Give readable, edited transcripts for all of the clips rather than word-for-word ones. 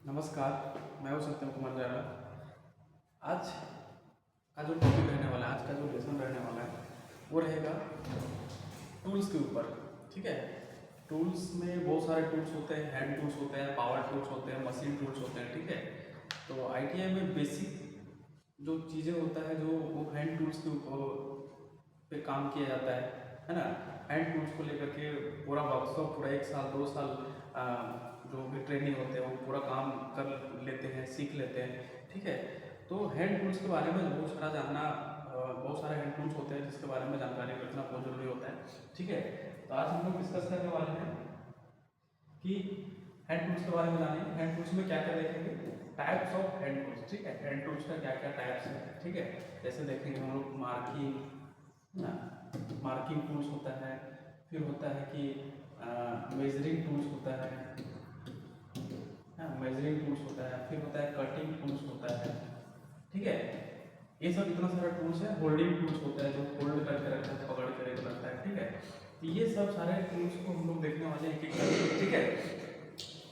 नमस्कार, मैं हूँ सत्यम कुमार जारा। आज का जो टॉपिक रहने वाला है, आज का जो लेसन रहने वाला है वो रहेगा टूल्स के ऊपर। ठीक है। टूल्स में बहुत सारे टूल्स होते हैं, हैंड टूल्स होते हैं, पावर टूल्स होते हैं, मशीन टूल्स होते हैं। ठीक है। तो आईटीआई में बेसिक जो चीज़ें होता है जो वो हैंड टूल्स के ऊपर पे काम किया जाता है ना। हैंड टूल्स को लेकर के पूरा वर्कशॉप, पूरा 1 साल 2 साल जो भी ट्रेनिंग होते हैं वो पूरा काम कर लेते हैं, सीख लेते हैं। ठीक है। तो हैंड टूल्स के बारे में बहुत सारा जानना, बहुत सारे हैंड टूल्स होते हैं जिसके बारे में जानकारी रखना बहुत जरूरी होता है। ठीक है। तो आज हम लोग डिस्कस करने वाले हैं कि हैंड टूल्स के बारे में जानेंगे। हैंड टूल्स में क्या क्या देखेंगे, टाइप्स ऑफ हैंड टूल्स। ठीक है। हैंड टूल्स का क्या क्या टाइप्स है। ठीक है। जैसे देखेंगे हम लोग मार्किंग टूल्स होता है, फिर होता है कि मेजरिंग टूल्स होता है, मेजरिंग टूल्स होता है, फिर होता है कटिंग टूल्स होता है। ठीक है। ये सब इतना सारा टूल्स है। होल्डिंग टूल्स होता है जो होल्ड करके रखता है, पकड़ के रखता है। ठीक है। तो ये सब सारे टूल्स को हम लोग देखने वाले हैं एक एक। ठीक है।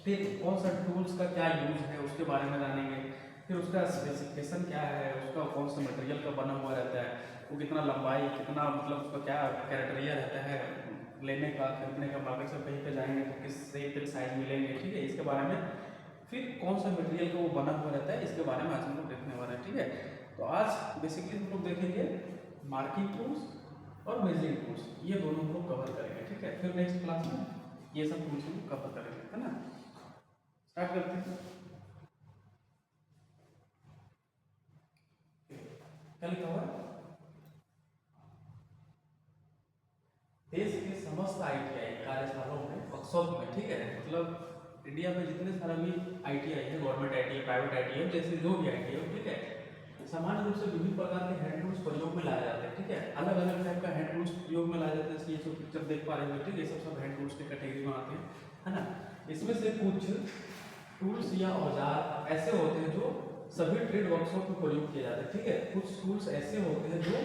फिर कौन सा टूल्स का क्या यूज है उसके बारे में जानेंगे। फिर उसका स्पेसिफिकेशन क्या है, उसका कौन सा मटेरियल का बना हुआ रहता है, वो कितना लंबाई, कितना मतलब उसका क्या क्राइटेरिया रहता है लेने का, खरीदने का, मार्केट से कहीं पे जाएंगे तो किस सही पे साइज मिलेंगे। ठीक है। इसके बारे में फिर कौन सा मटेरियल का वो बना हुआ रहता है, इसके बारे में आज हम लोग देखने वाले हैं। ठीक है। तो आज बेसिकली हम लोग देखेंगे मार्किंग टूल्स और मेजरिंग टूल्स, ये दोनों हम लोग कवर करेंगे। ठीक है। फिर नेक्स्ट क्लास में ये सब टूल्स हम कवर करेंगे, है ना। स्टार्ट करते हैं। क्या लिखा हुआ है, देश के समस्त आईटीआई कार्यशालाओं में वर्कशॉप में। ठीक है। मतलब इंडिया में जितने सारा भी आईटीआई है, गवर्नमेंट आईटीआई, प्राइवेट आईटीआई, जैसे जो भी आईटीआई हो, ठीक है, सामान्य रूप से विभिन्न प्रकार के हैंड टूल्स प्रयोग में लाए जाते हैं। ठीक है। अलग अलग टाइप का हैंड टूल्स प्रयोग में लाए जाते हैं। ये जो पिक्चर देख पा रहे हो, ठीक है, ये सब हैंड टूल्स की कैटेगरी में आते हैं, है ना। इसमें से कुछ टूल्स या औजार ऐसे होते हैं जो सभी ट्रेड वर्कशॉप में प्रयोग किए जाते हैं। ठीक है। कुछ टूल्स ऐसे होते हैं जो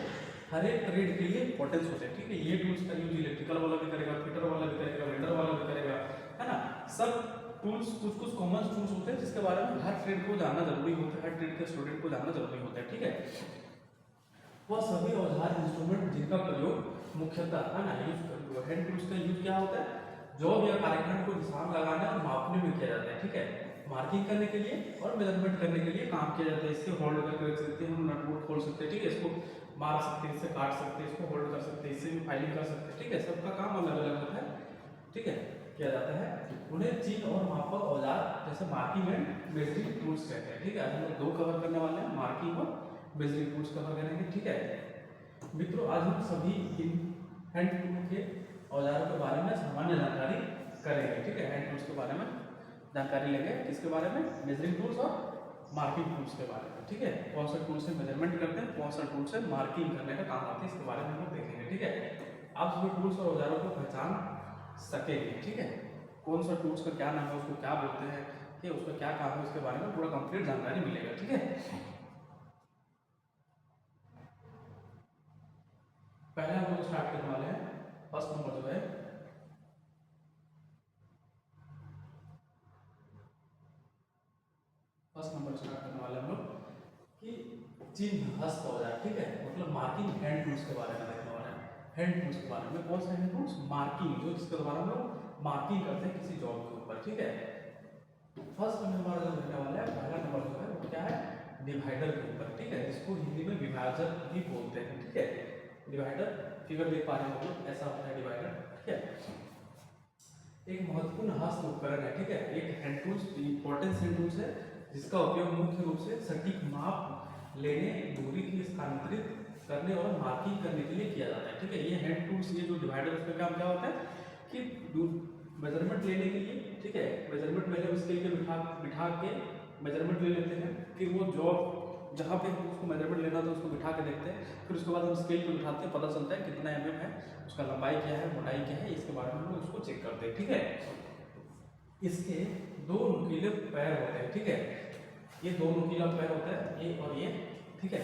हर एक ट्रेड के लिए इंपॉर्टेंस होते हैं। ठीक है। ये टूल्स का यूज इलेक्ट्रिकल वाला भी करेगा, फिटर वाला भी करेगा, वेल्डर वाला भी करेगा, है ना। सब टूल्स कुछ कुछ कॉमन टूल्स होते हैं जिसके बारे में हर ट्रेड को जानना जरूरी होता है, हर ट्रेड के स्टूडेंट को जानना जरूरी होता है। ठीक है। वह सभी औजार इंस्ट्रूमेंट जिनका प्रयोग मुख्यतः, है ना, यूज हैंड टूल्स का यूज क्या होता है, जॉब या कार्यक्रम को निशान लगाने और मापने में किया जाता है। ठीक है। मार्किंग करने के लिए और मेजरमेंट करने के लिए काम किया जाता है। इससे होल्ड करके रख सकते हैं, हम नट बोल्ट खोल सकते हैं। ठीक है। इसको मार सकते हैं, इससे काट सकते हैं, इसको होल्ड कर सकते हैं, इससे भी फाइलिंग कर सकते हैं। ठीक है। सबका काम अलग अलग होता है। ठीक है। किया जाता है। उन्हें चिन्ह और मापक औजार जैसे मार्किंग एंड मेजरिंग टूल्स कहते हैं। ठीक है। आज हम लोग दो कवर करने वाले हैं, मार्किंग और मेजरिंग टूल्स कवर करेंगे। ठीक है मित्रों, आज हम सभी इन हैंड टूल के औजारों के बारे में सामान्य जानकारी करेंगे। ठीक है। हैंड टूल्स के बारे में जानकारी लेंगे, किसके बारे में, मेजरिंग टूल्स और मार्किंग टूल्स के बारे में। ठीक है। कौन सा टूल से मेजरमेंट करते हैं, कौन सा टूल से मार्किंग करने का काम आते हैं, इसके बारे में हम लोग देखेंगे। ठीक है। आप सभी टूल्स और औजारों को पहचान सकेंगे। ठीक है। कौन सा टूल्स का क्या नाम है, उसको क्या बोलते हैं, कि उसका क्या काम है, उसके बारे में पूरा कंप्लीट जानकारी मिलेगा। ठीक है। पहले हम लोग स्टार्ट करने वाले हैं, फर्स्ट नंबर जो है, फर्स्ट नंबर स्टार्ट करने वाले हम लोग कि चिन्ह हस्त औजार। ठीक है। मतलब मार्किंग हैंड टूल्स के बारे में देखने वाले हैं। हैंड टूल्स के बारे में कौन सा हैंड टूल्स, मार्किंग, जो जिसके द्वारा हम लोग मार्किंग करते हैं किसी जॉब के ऊपर। ठीक है। फर्स्ट में हमारा जो रहने वाला है, पहला नंबर जो है वो क्या है, डिवाइडर के ऊपर। ठीक है। जिसको हिंदी में विभाजक भी बोलते हैं। ठीक है। डिवाइडर, फिगर देख पा रहे हो लोग, ऐसा होता है डिवाइडर। ठीक है। एक महत्वपूर्ण हस्त उपकरण है। ठीक है। एक hand tools, importance hand tools है जिसका उपयोग मुख्य रूप से सटीक माप लेने, दूरी की स्थानांतरित करने और मार्किंग करने के लिए किया जाता है। ठीक है। ये हैंड टूल्स, ये जो डिवाइडर, उसका काम क्या होता है कि मेजरमेंट लेने के लिए, ठीक है, मेजरमेंट पहले स्केल के बिठा के मेजरमेंट ले लेते हैं, फिर वो जॉब जहाँ पे उसको मेजरमेंट लेना था उसको बिठा के देखते हैं, फिर उसके बाद हम स्केल पे बिठाते हैं, पता चलता है कितना mm है, उसका लंबाई क्या है, मोटाई क्या है, इसके बारे में हम लोग उसको चेक करते हैं। ठीक है। इसके दो नुकीले पैर होते हैं। ठीक है। ये दो नुकीला पैर होता है, ये और ये। ठीक है।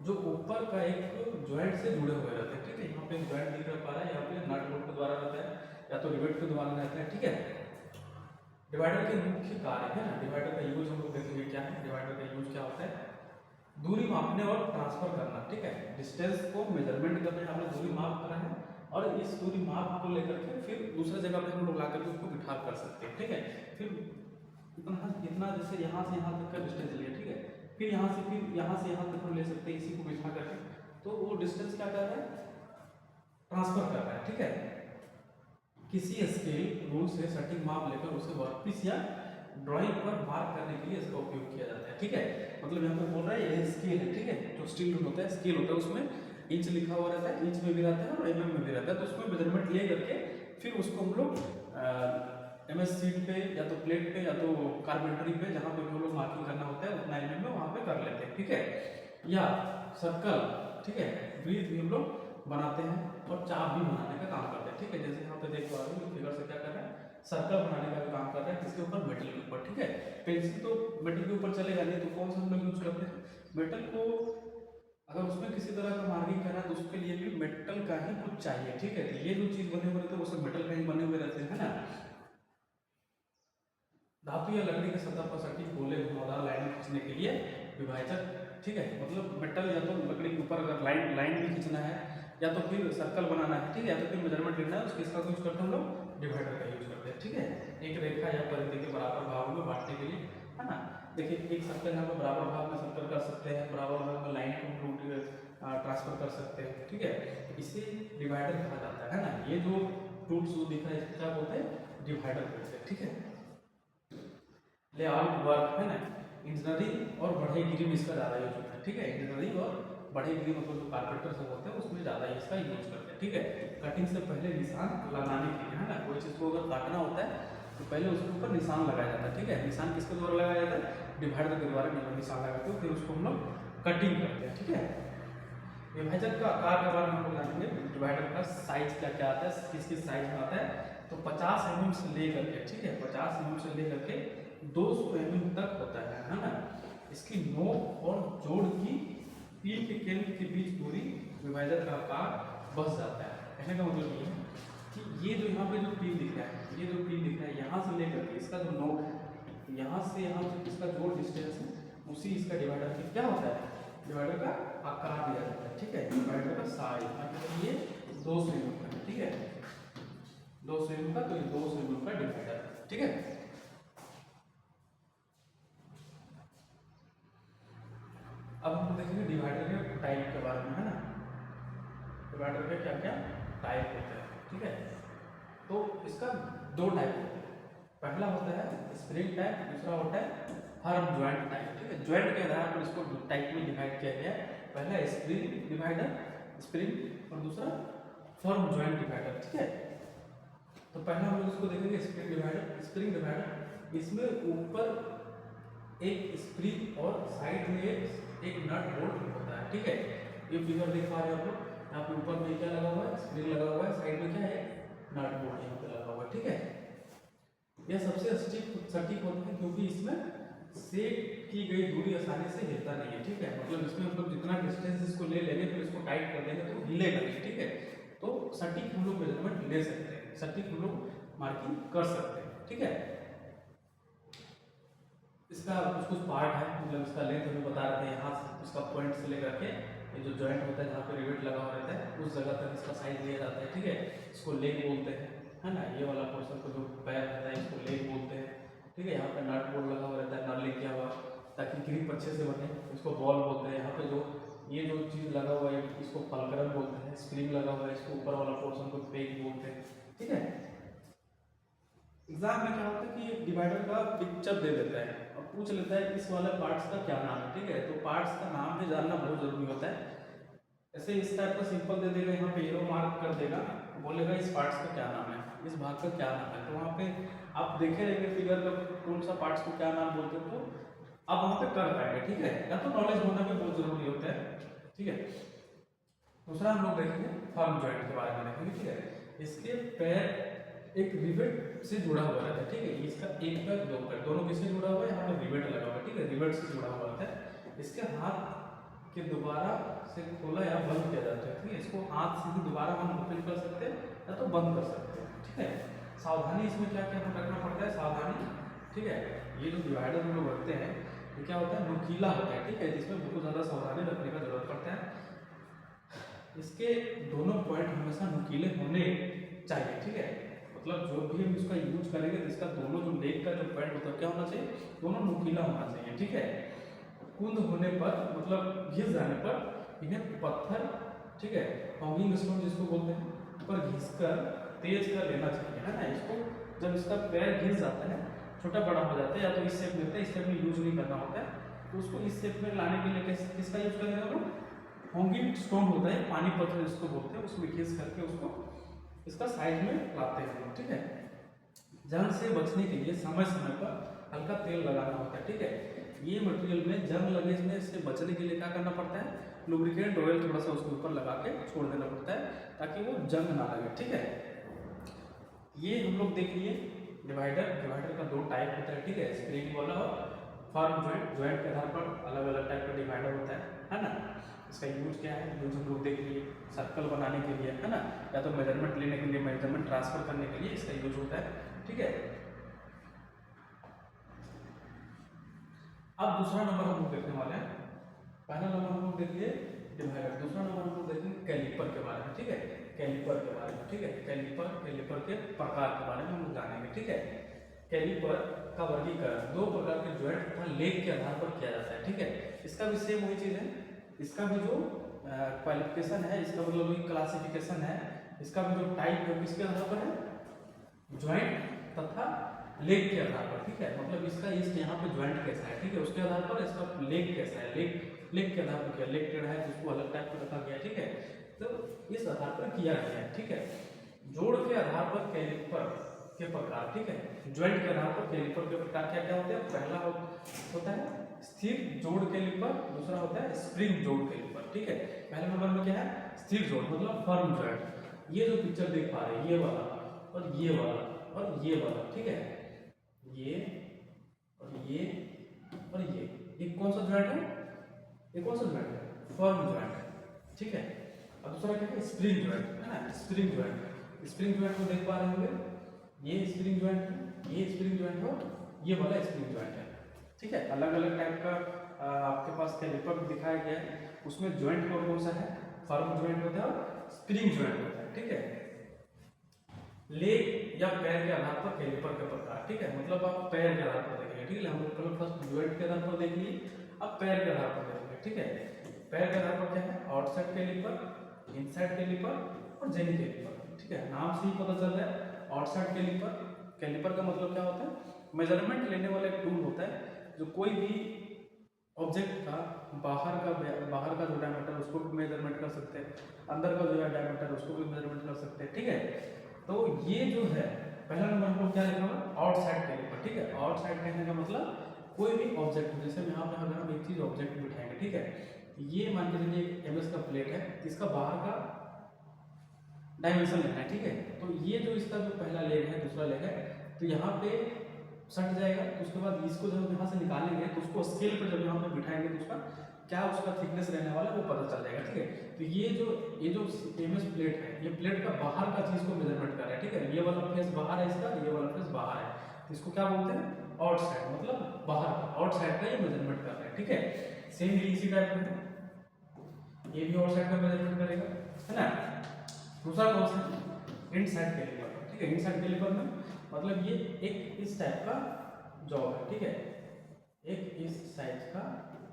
जो ऊपर का एक ज्वाइंट से जुड़े हुए रहते हैं। ठीक है। यहाँ पे एक ज्वाइंट दिख पा रहा है, यहाँ पे नट बोल्ट के द्वारा रहता है या तो रिवेट के द्वारा रहता है। ठीक है। डिवाइडर के मुख्य कार्य है ना, डिवाइडर का यूज हम लोग देखेंगे क्या है। डिवाइडर का यूज क्या होता है, दूरी मापने और ट्रांसफर करना, ठीक है। डिस्टेंस को मेजरमेंट करना है, हमने दूरी माप करा है और इस दूरी माप को लेकर के फिर दूसरे जगह पे हम लोग ला करके उसको बिठा कर सकते हैं, ठीक है। फिर इतना जैसे यहाँ से यहाँ तक का डिस्टेंस लिया, ठीक है, फिर यहाँ से यहाँ तक हम ले सकते हैं इसी को बिठा करके, तो वो डिस्टेंस क्या कर रहा है, ट्रांसफर कर रहा है, ठीक है। किसी स्केल रूल से सटीक माप लेकर उसे वर्कपीस या ड्राइंग पर मार्क करने के लिए इसका उपयोग किया जाता है, ठीक है। मतलब यहाँ पे बोल रहा है ये स्केल है, ठीक है, जो स्टील रूल होता है स्केल होता है, उसमें इंच लिखा हुआ रहता है, इंच में भी रहता है और mm में भी रहता है, तो उसमें मेजरमेंट ले करके फिर उसको हम लोग MS शीट पे या तो प्लेट पे या तो कार्पेंटरी पे जहाँ पे हम लोग मार्किंग करना होता है उतना mm में वहाँ पे कर लेते हैं, ठीक है। या सर्कल, ठीक है, ब्रीथ भी हम लोग बनाते हैं और चाप भी बनाने का काम करते हैं, ठीक है। जैसे यहाँ पे देख पा रहे हो फिगर से क्या कर रहा है, सर्कल बनाने का काम कर रहा है, किसके ऊपर, मेटल के ऊपर, ठीक है। पेंसिल तो मेटल के ऊपर चलेगा नहीं, तो कौन सा हम लोग यूज करते हैं, मेटल को। अगर उसमें किसी तरह का मार्किंग करना है तो उसके लिए भी मेटल का ही कुछ चाहिए, ठीक है। तो ये जो चीज बने हुए रहते हैं वो सब मेटल का ही बने हुए रहते हैं ना। धातु या लकड़ी की सतह पर सटीक गोले घुमावदार लाइन खींचने के लिए विभाजक, ठीक है, मतलब मेटल या तो लकड़ी के ऊपर अगर लाइन भी खींचना है या तो फिर सर्कल बनाना है, ठीक है, या तो फिर मेजरमेंट लेना है, उसके इसका यूज करते हैं हम लोग डिवाइडर का यूज करते हैं, ठीक है। एक रेखा या परिधि के बराबर भागों में बांटने के लिए, है ना। देखिए एक सर्कल यहाँ पे बराबर भाग में सर्कल कर सकते हैं, बराबर भाग में लाइन को ट्रांसफर कर सकते हैं, ठीक है। इसे डिवाइडर कहा जाता है ना। ये जो टूल्स जो दिख रहा है क्या बोलते हैं, डिवाइडर बोलते हैं, ठीक है। लेआउट वर्क है ना, इंजीनियरिंग और बढ़ईगिरी में इसका ज़्यादा यूज होता है, ठीक है। इंजीनियरिंग और बढ़ईगिरी मतलब जो कारपेंटर सब होते हैं उसमें ज़्यादा इसका यूज करते हैं, ठीक है। कटिंग से पहले निशान लगाने के लिए, है ना, कोई चीज़ को अगर काटना होता है तो पहले उसके ऊपर निशान लगाया जाता है, ठीक है। निशान किसके द्वारा लगाया जाता है, डिवाइडर के द्वारा निशान लगाते हैं, फिर उसको हम लोग कटिंग करते हैं, ठीक है। विभाजक का आकार के बारे में हम लोग जानेंगे, डिवाइडर का साइज क्या क्या आता है, किस किस साइज में आता है। तो 50 mm से लेकर के, ठीक है, 50 mm से लेकर के 200 mm तक होता है ना। इसकी नोक और जोड़ की पील के केंद्र के बीच दूरी विभाजक का आकार बस जाता है। कहने का मतलब ये है कि ये जो यहाँ पे जो पील दिख रहा है, ये जो पील दिख रहा है यहाँ से लेकर के इसका जो नोक है, यहाँ से यहाँ तक इसका जो डिस्टेंस है उसी इसका डिवाइडर की क्या होता है, डिवाइडर का आकार दिया जाता है, ठीक है। डिवाइडर का साइज मतलब ये 200 mm का, ठीक है, 200 mm का, तो ये 200 mm का डिवाइडर, ठीक है। अब हम देखेंगे डिवाइडर के टाइप के बारे में, है ना। डिवाइडर के क्या क्या टाइप होते हैं, ठीक है। तो इसका दो टाइप होते हैं, पहला होता है स्प्रिंग टाइप, दूसरा होता है फर्म ज्वाइंट टाइप, ठीक है। ज्वाइंट के आधार पर इसको टाइप में डिवाइड किया गया है, पहला स्प्रिंग डिवाइडर, स्प्रिंग, और दूसरा फर्म ज्वाइंट डिवाइडर, ठीक है। तो पहला हम लोग इसको देखेंगे स्प्रिंग डिवाइडर। स्प्रिंग डिवाइडर, इसमें ऊपर एक स्प्रिंग और साइड में एक नट बोल्ट होता है, ठीक है। ये फिगर देख पा रहे हैं आप लोग, यहाँ पे ऊपर में क्या लगा हुआ है, स्प्रिंग लगा हुआ है, साइड में क्या है, नट बोल्ट यहाँ पे लगा हुआ है, ठीक है। यह सबसे सटीक होता है क्योंकि इसमें सेट की गई दूरी आसानी से हिलता नहीं है, ठीक है। मतलब इसमें हम लोग जितना डिस्टेंस इसको ले लेंगे फिर इसको टाइट कर देंगे तो हिलेगा नहीं, ठीक है। तो सटीक हम लोग मेजरमेंट ले सकते हैं, सटीक हम लोग मार्किंग कर सकते हैं, ठीक है। इसका कुछ कुछ पार्ट है, मतलब इसका लेंथ हमें बता रहे थे, यहाँ से उसका पॉइंट से लेकर के ये जो जॉइंट होता है जहाँ पे रिवेट लगा हुआ रहता है उस जगह तक इसका साइज लिया जाता है, ठीक है। इसको लेग बोलते हैं, है ना। ये वाला पोर्शन को जो पैर रहता है इसको लेग बोलते हैं, ठीक है। यहाँ पे नट बोल्ट लगा हुआ रहता है, नट लेग किया हुआ ताकि ग्रिप अच्छे से बने, इसको बॉल बोलते हैं। यहाँ पे जो ये जो चीज़ लगा हुआ है इसको फलकरम बोलते हैं, स्प्रिंग लगा हुआ है इसको ऊपर वाला पोर्शन को पेग बोलते हैं, ठीक है। एग्जाम में क्या होता है कि डिवाइडर का पिक्चर दे देता है और पूछ लेता है इस वाले पार्ट्स का क्या नाम है, ठीक है। तो पार्ट्स का नाम भी जानना बहुत जरूरी होता है। ऐसे इस टाइप का सिंपल दे देगा, यहाँ पे एरो मार्क कर देगा, बोलेगा इस पार्ट्स का क्या नाम है, इस भाग का क्या नाम है। तो वहाँ पे आप देखे रहेंगे फिगर का कौन सा पार्ट्स को क्या नाम बोलते हो, तो आप वहाँ पे कर पाएंगे, ठीक है। या तो नॉलेज होना भी बहुत जरूरी होता है, ठीक है। दूसरा हम लोग देखेंगे फर्म जॉइंट के बारे में देखेंगे, ठीक है। इसके पैर एक रिवेट से जुड़ा हुआ रहता है, ठीक है। इसका एक पैर दो पैर दोनों किससे जुड़ा हुआ है, यहाँ पे रिवेट लगा हुआ है, ठीक है, रिवेट से जुड़ा हुआ रहता है। इसके हाथ के दोबारा से खोला या बंद किया जाता है, ठीक है। इसको हाथ से ही दोबारा हम ओपन कर सकते हैं या तो बंद कर सकते हैं, ठीक है। सावधानी इसमें क्या क्या रखना पड़ता है, सावधानी ठीक है। ये जो डिवाइडर हम लोग रखते हैं ये क्या होता है, नुकीला होता है, ठीक है, जिसमें बहुत ज़्यादा सावधानी रखने का जरूरत पड़ता है। इसके दोनों पॉइंट हमेशा नुकीले होने चाहिए, ठीक है, मतलब जो भी हम इसका यूज करेंगे तो इसका दोनों जो लेग का जो पॉइंट होता है क्या होना चाहिए, दोनों नुकीला होना चाहिए, ठीक है। कुंद होने पर मतलब घिस जाने पर इन्हें पत्थर, ठीक है, हॉगिंग स्टोन जिसको बोलते हैं, पर घिसकर तेज कर लेना चाहिए, है ना। इसको जब इसका पैर घिस जाता है, छोटा बड़ा हो जाता है, या तो इस शेप में होता है, इस शेप में यूज नहीं करना होता है, तो उसको इस शेप में लाने के लिए किसका यूज करेंगे हम लोग, हॉगिंग स्टोन होता है, पानी पत्थर जिसको बोलते हैं, उसमें घिस करके उसको इसका साइज में लाते हैं, ठीक है। जंग से बचने के लिए समय समय पर हल्का तेल लगाना होता है, ठीक है। ये मटेरियल में जंग लगने से बचने के लिए क्या करना पड़ता है, लुब्रिकेंट ऑयल थोड़ा सा उसके ऊपर लगा के छोड़ देना पड़ता है ताकि वो जंग ना लगे, ठीक है। ये हम लोग देख लिए डिवाइडर का दो टाइप होता है, ठीक है, स्प्रिंग वाला और फर्म ज्वाइंट के आधार पर अलग अलग टाइप का डिवाइडर होता है ना। इसका यूज क्या है, यूज हम लोग देख लिए सर्कल बनाने के लिए, है ना, या तो मेजरमेंट लेने के लिए, मेजरमेंट ट्रांसफर करने के लिए इसका यूज होता है, ठीक है। अब दूसरा नंबर हम लोग देखने वाले हैं, पहला नंबर हम लोग देख लिए डिवाइडर, दूसरा नंबर हम लोग देखेंगे कैलिपर के बारे में, ठीक है, कैलिपर के बारे में, ठीक है, कैलिपर के प्रकार के बारे में हम लोग जानेंगे, ठीक है। कैलिपर का वर्गीकरण दो प्रकार के जॉइंट तथा लेग के आधार पर किया जाता है, ठीक है। इसका भी सेम वही चीज है, इसका भी जो क्वालिफिकेशन है, इसका मतलब क्लासिफिकेशन है, इसका भी जो टाइप है किसके आधार पर है, ज्वाइंट तथा लेग के आधार पर, ठीक है, मतलब इसका इस यहाँ पे ज्वाइंट कैसा है, ठीक है, उसके आधार पर इसका लेग कैसा है, लेग के आधार पर क्या, लेग टेढ़ा है जिसको अलग टाइप का रखा गया, ठीक है, तो इस आधार पर किया गया है, ठीक है। जोड़ के आधार पर कैलिपर के प्रकार, ठीक है, ज्वाइंट के आधार पर कैलिपर के प्रकार क्या क्या होते हैं, पहला होता है स्थिर जोड़ कैलिपर, दूसरा होता है स्प्रिंग जोड़ कैलिपर, ठीक है। पहले नंबर में क्या है, स्थिर जोड़ मतलब फर्म ज्वाइंट, ये जो पिक्चर देख पा रहे हैं, ये वाला और ये वाला और ये वाला, ठीक है, ये और ये और ये कौन सा ज्वाइंट है, ये कौन सा ज्वाइंट है, फर्म ज्वाइंट, ठीक है। अब दूसरा क्या है, स्प्रिंग ज्वाइंट, है ना, स्प्रिंग ज्वाइंट को देख पा रहे होंगे, ये स्प्रिंग ज्वाइंट है, ये स्प्रिंग ज्वाइंट हो, ये वाला स्प्रिंग ज्वाइंट है, ठीक है। अलग अलग टाइप का आपके पास कैलिपर दिखाया गया है, उसमें ज्वाइंट कौन सा है, फर्म ज्वाइंट होता है और स्प्रिंग ज्वाइंट होता है, ठीक है। लेग या पैर के आधार पर कैलिपर के प्रकार, ठीक है, मतलब आप पैर के आधार पर देखेंगे, ठीक है, हम लोग पहले फर्स्ट ज्वाइंट के आधार पर देख लिए, अब पैर के आधार पर देखेंगे, ठीक है। पैर के आधार पर क्या है, आउटसाइड कैलिपर, इनसाइड कैलिपर और जेनी कैलिपर, ठीक है, नाम से ही पता चल रहा है। आउटसाइड कैलिपर का मतलब क्या होता है, मेजरमेंट लेने वाला एक टूल होता है जो कोई भी ऑब्जेक्ट का बाहर का जो डायमीटर उसको भी मेजरमेंट कर सकते हैं, अंदर का जो है डायमीटर उसको भी मेजरमेंट कर सकते हैं, ठीक है। तो ये जो है पहला नंबर हम लोग क्या लिखा हुआ, आउटसाइड कैलिपर, ठीक है। आउटसाइड कहने का मतलब कोई भी ऑब्जेक्ट, जैसे यहाँ पे अगर हम एक चीज ऑब्जेक्ट बिठाएंगे, ठीक है, ये मान के चलिए एमएस का प्लेट है, इसका बाहर का डायमेंशन लेना है, ठीक है। तो ये जो इसका जो पहला लेग है, दूसरा लेग है, तो यहाँ पे सट जाएगा, तो उसके बाद इसको जब यहाँ से निकालेंगे तो उसको स्केल पर जब यहाँ पे बिठाएंगे तो उसका क्या उसका थिकनेस रहने वाला है वो पता चल जाएगा, ठीक है। तो ये जो एमएस प्लेट है, ये प्लेट का बाहर का चीज को मेजरमेंट कर रहा है, ठीक है। ये वाला फेस बाहर है इसका, ये वाला फेस बाहर है, तो इसको क्या बोलते हैं, आउटसाइड, मतलब बाहर का, आउटसाइड का ये मेजरमेंट कर रहा है, ठीक है। सेम इसी टाइप का है, ये भी आउटसाइड का मेजरमेंट करेगा, है ना। दूसरा कौन सा, इनसाइड कैलिपर, ठीक है। इनसाइड कैलिपर में मतलब ये एक इस टाइप का जॉब है, ठीक है, एक इस साइज का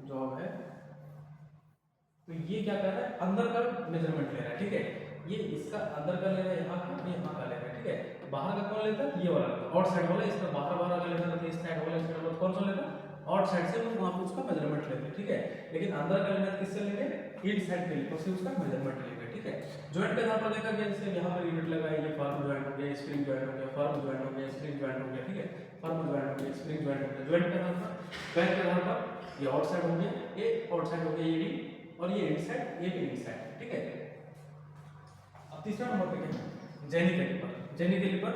जॉब है, तो ये क्या कर रहा है, अंदर का मेजरमेंट ले रहा है, ठीक है। ये इसका अंदर का ले रहा है, यहाँ का ये यहाँ का ले रहा है, ठीक है। बाहर का कौन लेता है, ये वाला आउटसाइड वाला, इसका बाहर का लेता है, इस साइड वाला कौन सा लेता है, आउटसाइड से, तो वहाँ पे उसका मेजरमेंट लेते हैं, ठीक है। लेकिन अंदर का लेना किससे लेंगे, इनसाइड कैलिपर से उसका मेजरमेंट लेंगे, ठीक है। ज्वाइंट के आधार पर देखा गया, जैसे यहाँ पर यूनिट लगा है, ये फर्म ज्वाइंट हो गया, स्प्रिंग ज्वाइंट हो गया, फर्म ज्वाइंट हो गया, स्प्रिंग ज्वाइंट हो गया, ठीक है, फर्म ज्वाइंट हो गया, स्प्रिंग ज्वाइंट हो गया, ज्वाइंट के आधार पर। पैर के आधार पर ये आउटसाइड हो गया, ये आउटसाइड हो गया, ये भी, और ये इनसाइड, ये भी इनसाइड, ठीक है। अब तीसरा नंबर पे क्या है, जेनी कैलिपर। जेनी कैलिपर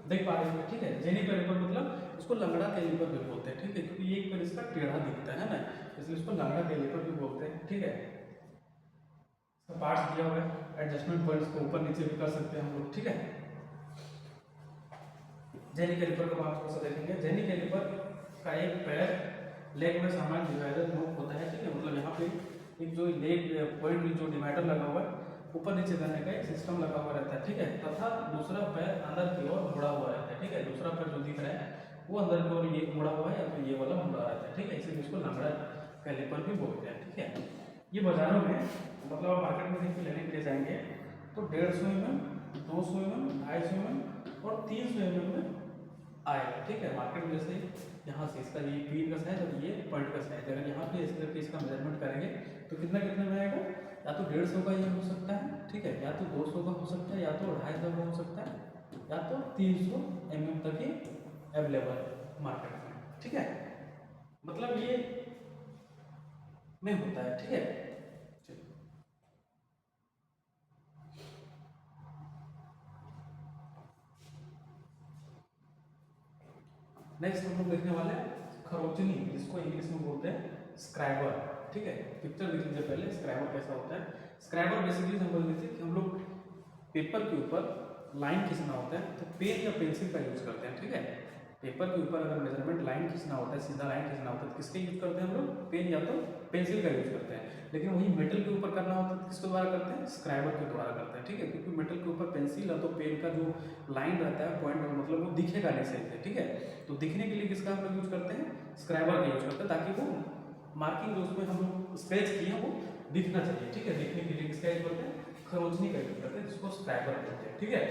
देख पा रहे हैं, ठीक है। जेनी कैलिपर मतलब इसको लंगड़ा कैलिपर भी बोलते हैं, ठीक है, क्योंकि एक पर इसका टेढ़ा दिखता है ना, इसलिए इसको लंगड़ा कैलिपर भी बोलते हैं, ठीक है। इसका पार्ट्स दिया हुआ है, एडजस्टमेंट पॉइंट्स को ऊपर नीचे भी कर सकते हैं हम लोग, ठीक है। जेनी कैलिपर का बात थोड़ा सा देखेंगे। जेनी कैलिपर का एक पैर लेग में सामान डिवाइडर मूव होता है, ठीक है। मतलब यहाँ पे एक जो लेग पॉइंट जो डिवाइडर लगा हुआ है ऊपर नीचे करने का एक सिस्टम लगा हुआ रहता है, ठीक है। तथा दूसरा पैर अंदर की ओर मुड़ा हुआ रहता है, ठीक है। दूसरा पैर जो दिख रहा है वो अंदर की ओर ये मुड़ा हुआ है या तो ये वाला मुड़ा रहता है, ठीक है। इसीलिए इसको लंगड़ा कैलिपर भी बोलते हैं, ठीक है। ये बाजारों में मतलब आप मार्केट में देखिए लेने के लिए जाएंगे तो 150 mm, 200 mm, 250 mm और 300 mm में आएगा, ठीक है। मार्केट में जैसे यहाँ से इसका ये पीन का साइज और ये पॉइंट का साइज, अगर यहाँ पे इस करके इसका मेजरमेंट करेंगे तो कितना कितने में आएगा, या तो 150 का ये हो सकता है, ठीक है, या तो 200 का हो सकता है, या तो 250 का हो सकता है, या तो 300 mm तक ही अवेलेबल है मार्केट में, ठीक है। मतलब ये में होता है, ठीक है। नेक्स्ट हम लोग देखने वाले खरोचनी, जिसको इंग्लिश में बोलते हैं स्क्राइबर, ठीक है। पिक्चर देख लीजिए पहले स्क्राइबर कैसा होता है। स्क्राइबर बेसिकली समझ लीजिए कि हम लोग पेपर के ऊपर लाइन खींचना होता है तो पेन या पेंसिल का यूज करते हैं, ठीक है। पेपर के ऊपर अगर मेजरमेंट लाइन खींचना होता है, सीधा लाइन खींचना होता है तो किसका यूज करते हैं हम लोग, पेन या तो पेंसिल का यूज करते हैं। लेकिन वही मेटल के ऊपर करना होता है तो किसके द्वारा करते हैं, स्क्राइबर के द्वारा करते हैं, ठीक है। क्योंकि मेटल के ऊपर पेंसिल या तो पेन का जो लाइन रहता है पॉइंट मतलब वो दिखेगा नहीं सही से, ठीक है। तो दिखने के लिए किसका हम लोग यूज करते हैं, स्क्राइबर का यूज करते हैं, ताकि वो मार्किंग जो उसमें हम लोग स्केच किए वो दिखना चाहिए, ठीक है। दिखने के लिए किसका यूज करते हैं, खरोंचनी का यूज करते हैं, जिसको स्क्राइबर कहते हैं, ठीक है।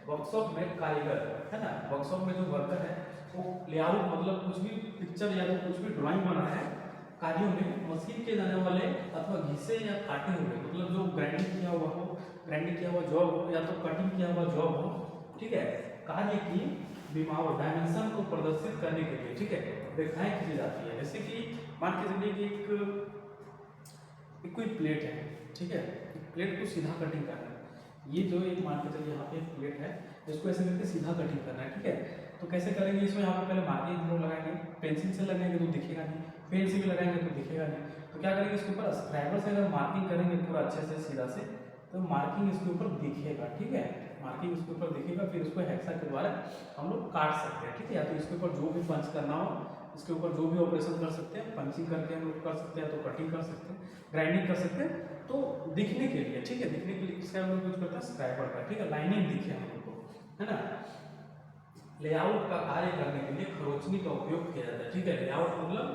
वर्कशॉप में कारीगर है ना, वर्कशॉप में जो वर्कर है वो लेआउट मतलब कुछ भी पिक्चर या तो कुछ भी ड्राइंग बना है कार्यों में मशीन के जाने वाले अथवा घिसे या काटे हुए मतलब जो ग्राइंडिंग किया हुआ हो, ग्राइंडिंग किया हुआ जॉब हो या तो कटिंग किया हुआ जॉब हो, ठीक है। कार्य की विमाओं डायमेंशन को प्रदर्शित करने के लिए, ठीक है, रेखाएं खींची जाती है। जैसे कि मान के चलिए कि एक कोई प्लेट है, ठीक है। प्लेट को सीधा कटिंग करना है, ये जो एक मान के चलिए यहाँ पे एक प्लेट है इसको ऐसे करके सीधा कटिंग करना है, ठीक है। तो कैसे करेंगे, इसमें यहाँ पे पहले मार्किंग हम लोग लगाएंगे, पेंसिल से लगाएंगे तो दिखेगा नहीं, पेन से भी लगाएंगे तो दिखेगा नहीं। तो क्या करेंगे, इसके ऊपर स्क्राइबर से अगर मार्किंग करेंगे पूरा अच्छे से सीधा से तो मार्किंग इसके ऊपर दिखेगा, ठीक है। मार्किंग इसके ऊपर दिखेगा, फिर इसको हेक्सा के द्वारा हम लोग काट सकते हैं, ठीक है। या तो इसके ऊपर जो भी पंच करना हो इसके ऊपर जो भी ऑपरेशन कर सकते हैं, पंचिंग करके हम लोग कर सकते हैं, तो कटिंग कर सकते हैं, ग्राइंडिंग कर सकते हैं। तो दिखने के लिए, ठीक है, दिखने के लिए किसका हम लोग यूज करते हैं, स्क्राइबर का, ठीक है। लाइनिंग दिखे हम लोग को, है ना। लेआउट का कार्य करने के लिए खरोंचनी का उपयोग किया जाता है, ठीक है। लेआउट मतलब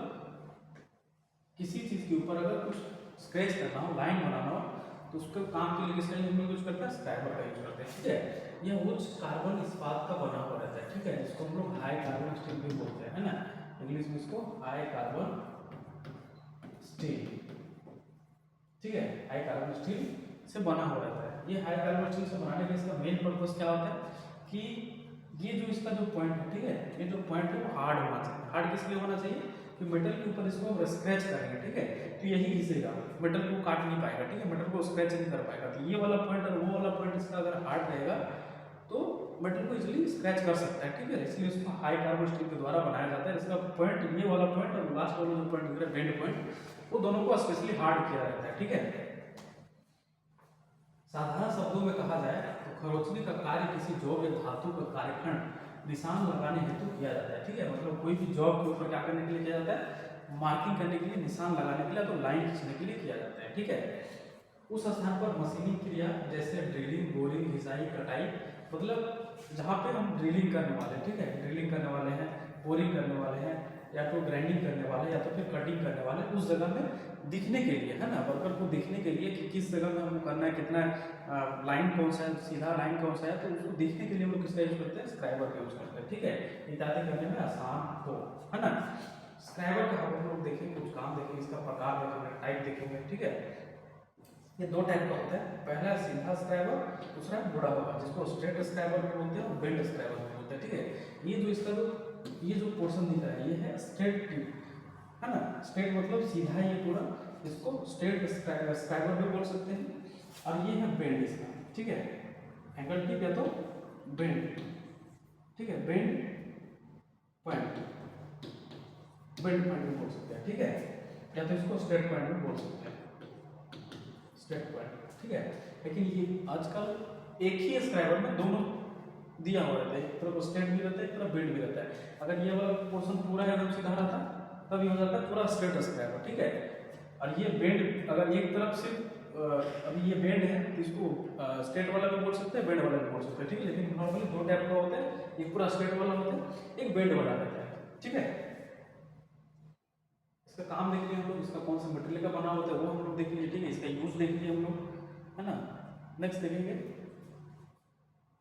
किसी चीज के ऊपर अगर कुछ स्केच करना हो, लाइन बनाना हो तो उसके काम के लिए किसका यूज करते हैं, स्क्राइबर का यूज करते हैं, ठीक है। यह उच्च कार्बन इस्पात का बना हुआ रहता है, ठीक है, जिसको हम लोग हाई कार्बन स्टील भी बोलते हैं, है ना। इंग्लिश में इसको हाई कार्बन स्टील, ठीक है, हाई कार्बन स्टील से बना हुआ रहता है। ये हाई कार्बन स्टील से बनाने का इसका मेन पर्पस क्या होता है कि ये जो इसका जो पॉइंट है, ठीक है, ये जो पॉइंट है वो हार्ड होना चाहिए। हार्ड किस लिए होना चाहिए कि मेटल के ऊपर इसको हम स्क्रैच करेंगे, ठीक है, तो यही घिसेगा, मेटल को काट नहीं पाएगा, ठीक है, मेटल को स्क्रैच नहीं कर पाएगा। तो ये वाला पॉइंट और वो वाला पॉइंट इसका अगर हार्ड रहेगा तो मेटल को इजीली स्क्रैच कर सकता है, ठीक है। इसलिए इसको हाई कार्बन स्टील के द्वारा बनाया जाता है। इसका पॉइंट ये वाला पॉइंट और लास्ट वाला जो पॉइंट दिख रहा है बेंड पॉइंट, वो दोनों को स्पेशली हार्ड किया जाता है, ठीक है। साधारण शब्दों में कहा जाए तो खरोंचनी का कार्य किसी जॉब या धातु का कार्यखंड निशान लगाने हेतु किया जाता है, ठीक है। मतलब कोई भी जॉब के ऊपर क्या करने के लिए किया जाता है, मार्किंग करने के लिए, निशान लगाने के लिए, तो लाइन खींचने के लिए किया जाता है, ठीक है। उस स्थान पर मशीनी क्रिया जैसे ड्रिलिंग, बोरिंग, घिसाई, कटाई, मतलब जहाँ पे हम ड्रिलिंग करने वाले हैं, ठीक है, ड्रिलिंग करने वाले हैं, बोरिंग करने वाले हैं, या तो ग्राइंडिंग करने वाले या तो फिर कटिंग करने वाले, उस जगह में दिखने के लिए, है ना, वर्कर को दिखने के लिए कि किस जगह में हमको करना है, कितना लाइन कौन सा है, सीधा लाइन कौन सा है, तो उसको दिखने के लिए हम लोग किसका यूज करते हैं, स्क्राइबर का यूज करते हैं, ठीक है, ताकि करने में आसान हो, है ना। स्क्राइबर का हम लोग देखेंगे, कुछ काम देखेंगे, इसका प्रकार देखेंगे, टाइप देखेंगे, ठीक है। ये दो टाइप का होता है, पहला सीधा स्क्राइबर, दूसरा मुड़ा हुआ, जिसको स्ट्रेट स्क्राइबर भी बोलते हैं और बेंड स्क्राइबर भी बोलते हैं, ठीक है। ये जो इसका ये जो पोर्शन दिख रहा है ये है स्ट्रेट ट्यूब, है ना। स्ट्रेट मतलब सीधा, ये पूरा, इसको स्ट्रेट स्क्राइबर भी बोल सकते हैं। और ये है बेंड इसका, ठीक है, एंगल टिप या तो बेंड, ठीक है, बेंड पॉइंट, बेंड पॉइंट भी बोल सकते हैं, ठीक है, या तो इसको स्ट्रेट पॉइंट भी बोल सकते हैं, स्ट्रेट पॉइंट, ठीक है। लेकिन ये आजकल एक ही स्क्राइबर में दोनों दिया हुआ रहता है, एक तरफ स्ट्रेट भी रहता है, एक तरफ बेंड भी रहता है। अगर ये वाला पोर्शन पूरा एकदम सीधा रहता तब ये हो जाता है पूरा स्ट्रेट स्क्वायर, ठीक है। और ये बेंड अगर एक तरफ सिर्फ अभी ये बेंड है तो इसको स्ट्रेट वाला भी बोल सकते हैं, बेंड वाला भी बोल सकते हैं, ठीक है। लेकिन नॉर्मली दो टाइप का होता है, एक पूरा स्ट्रेट वाला होता है, एक बेंड वाला रहता है, ठीक है। इसका काम देख लिए हम लोग, इसका कौन सा मटेरियल का बना होता है वो हम लोग देख लिए, ठीक है। इसका यूज देख लिए हम लोग, है ना। नेक्स्ट देखेंगे,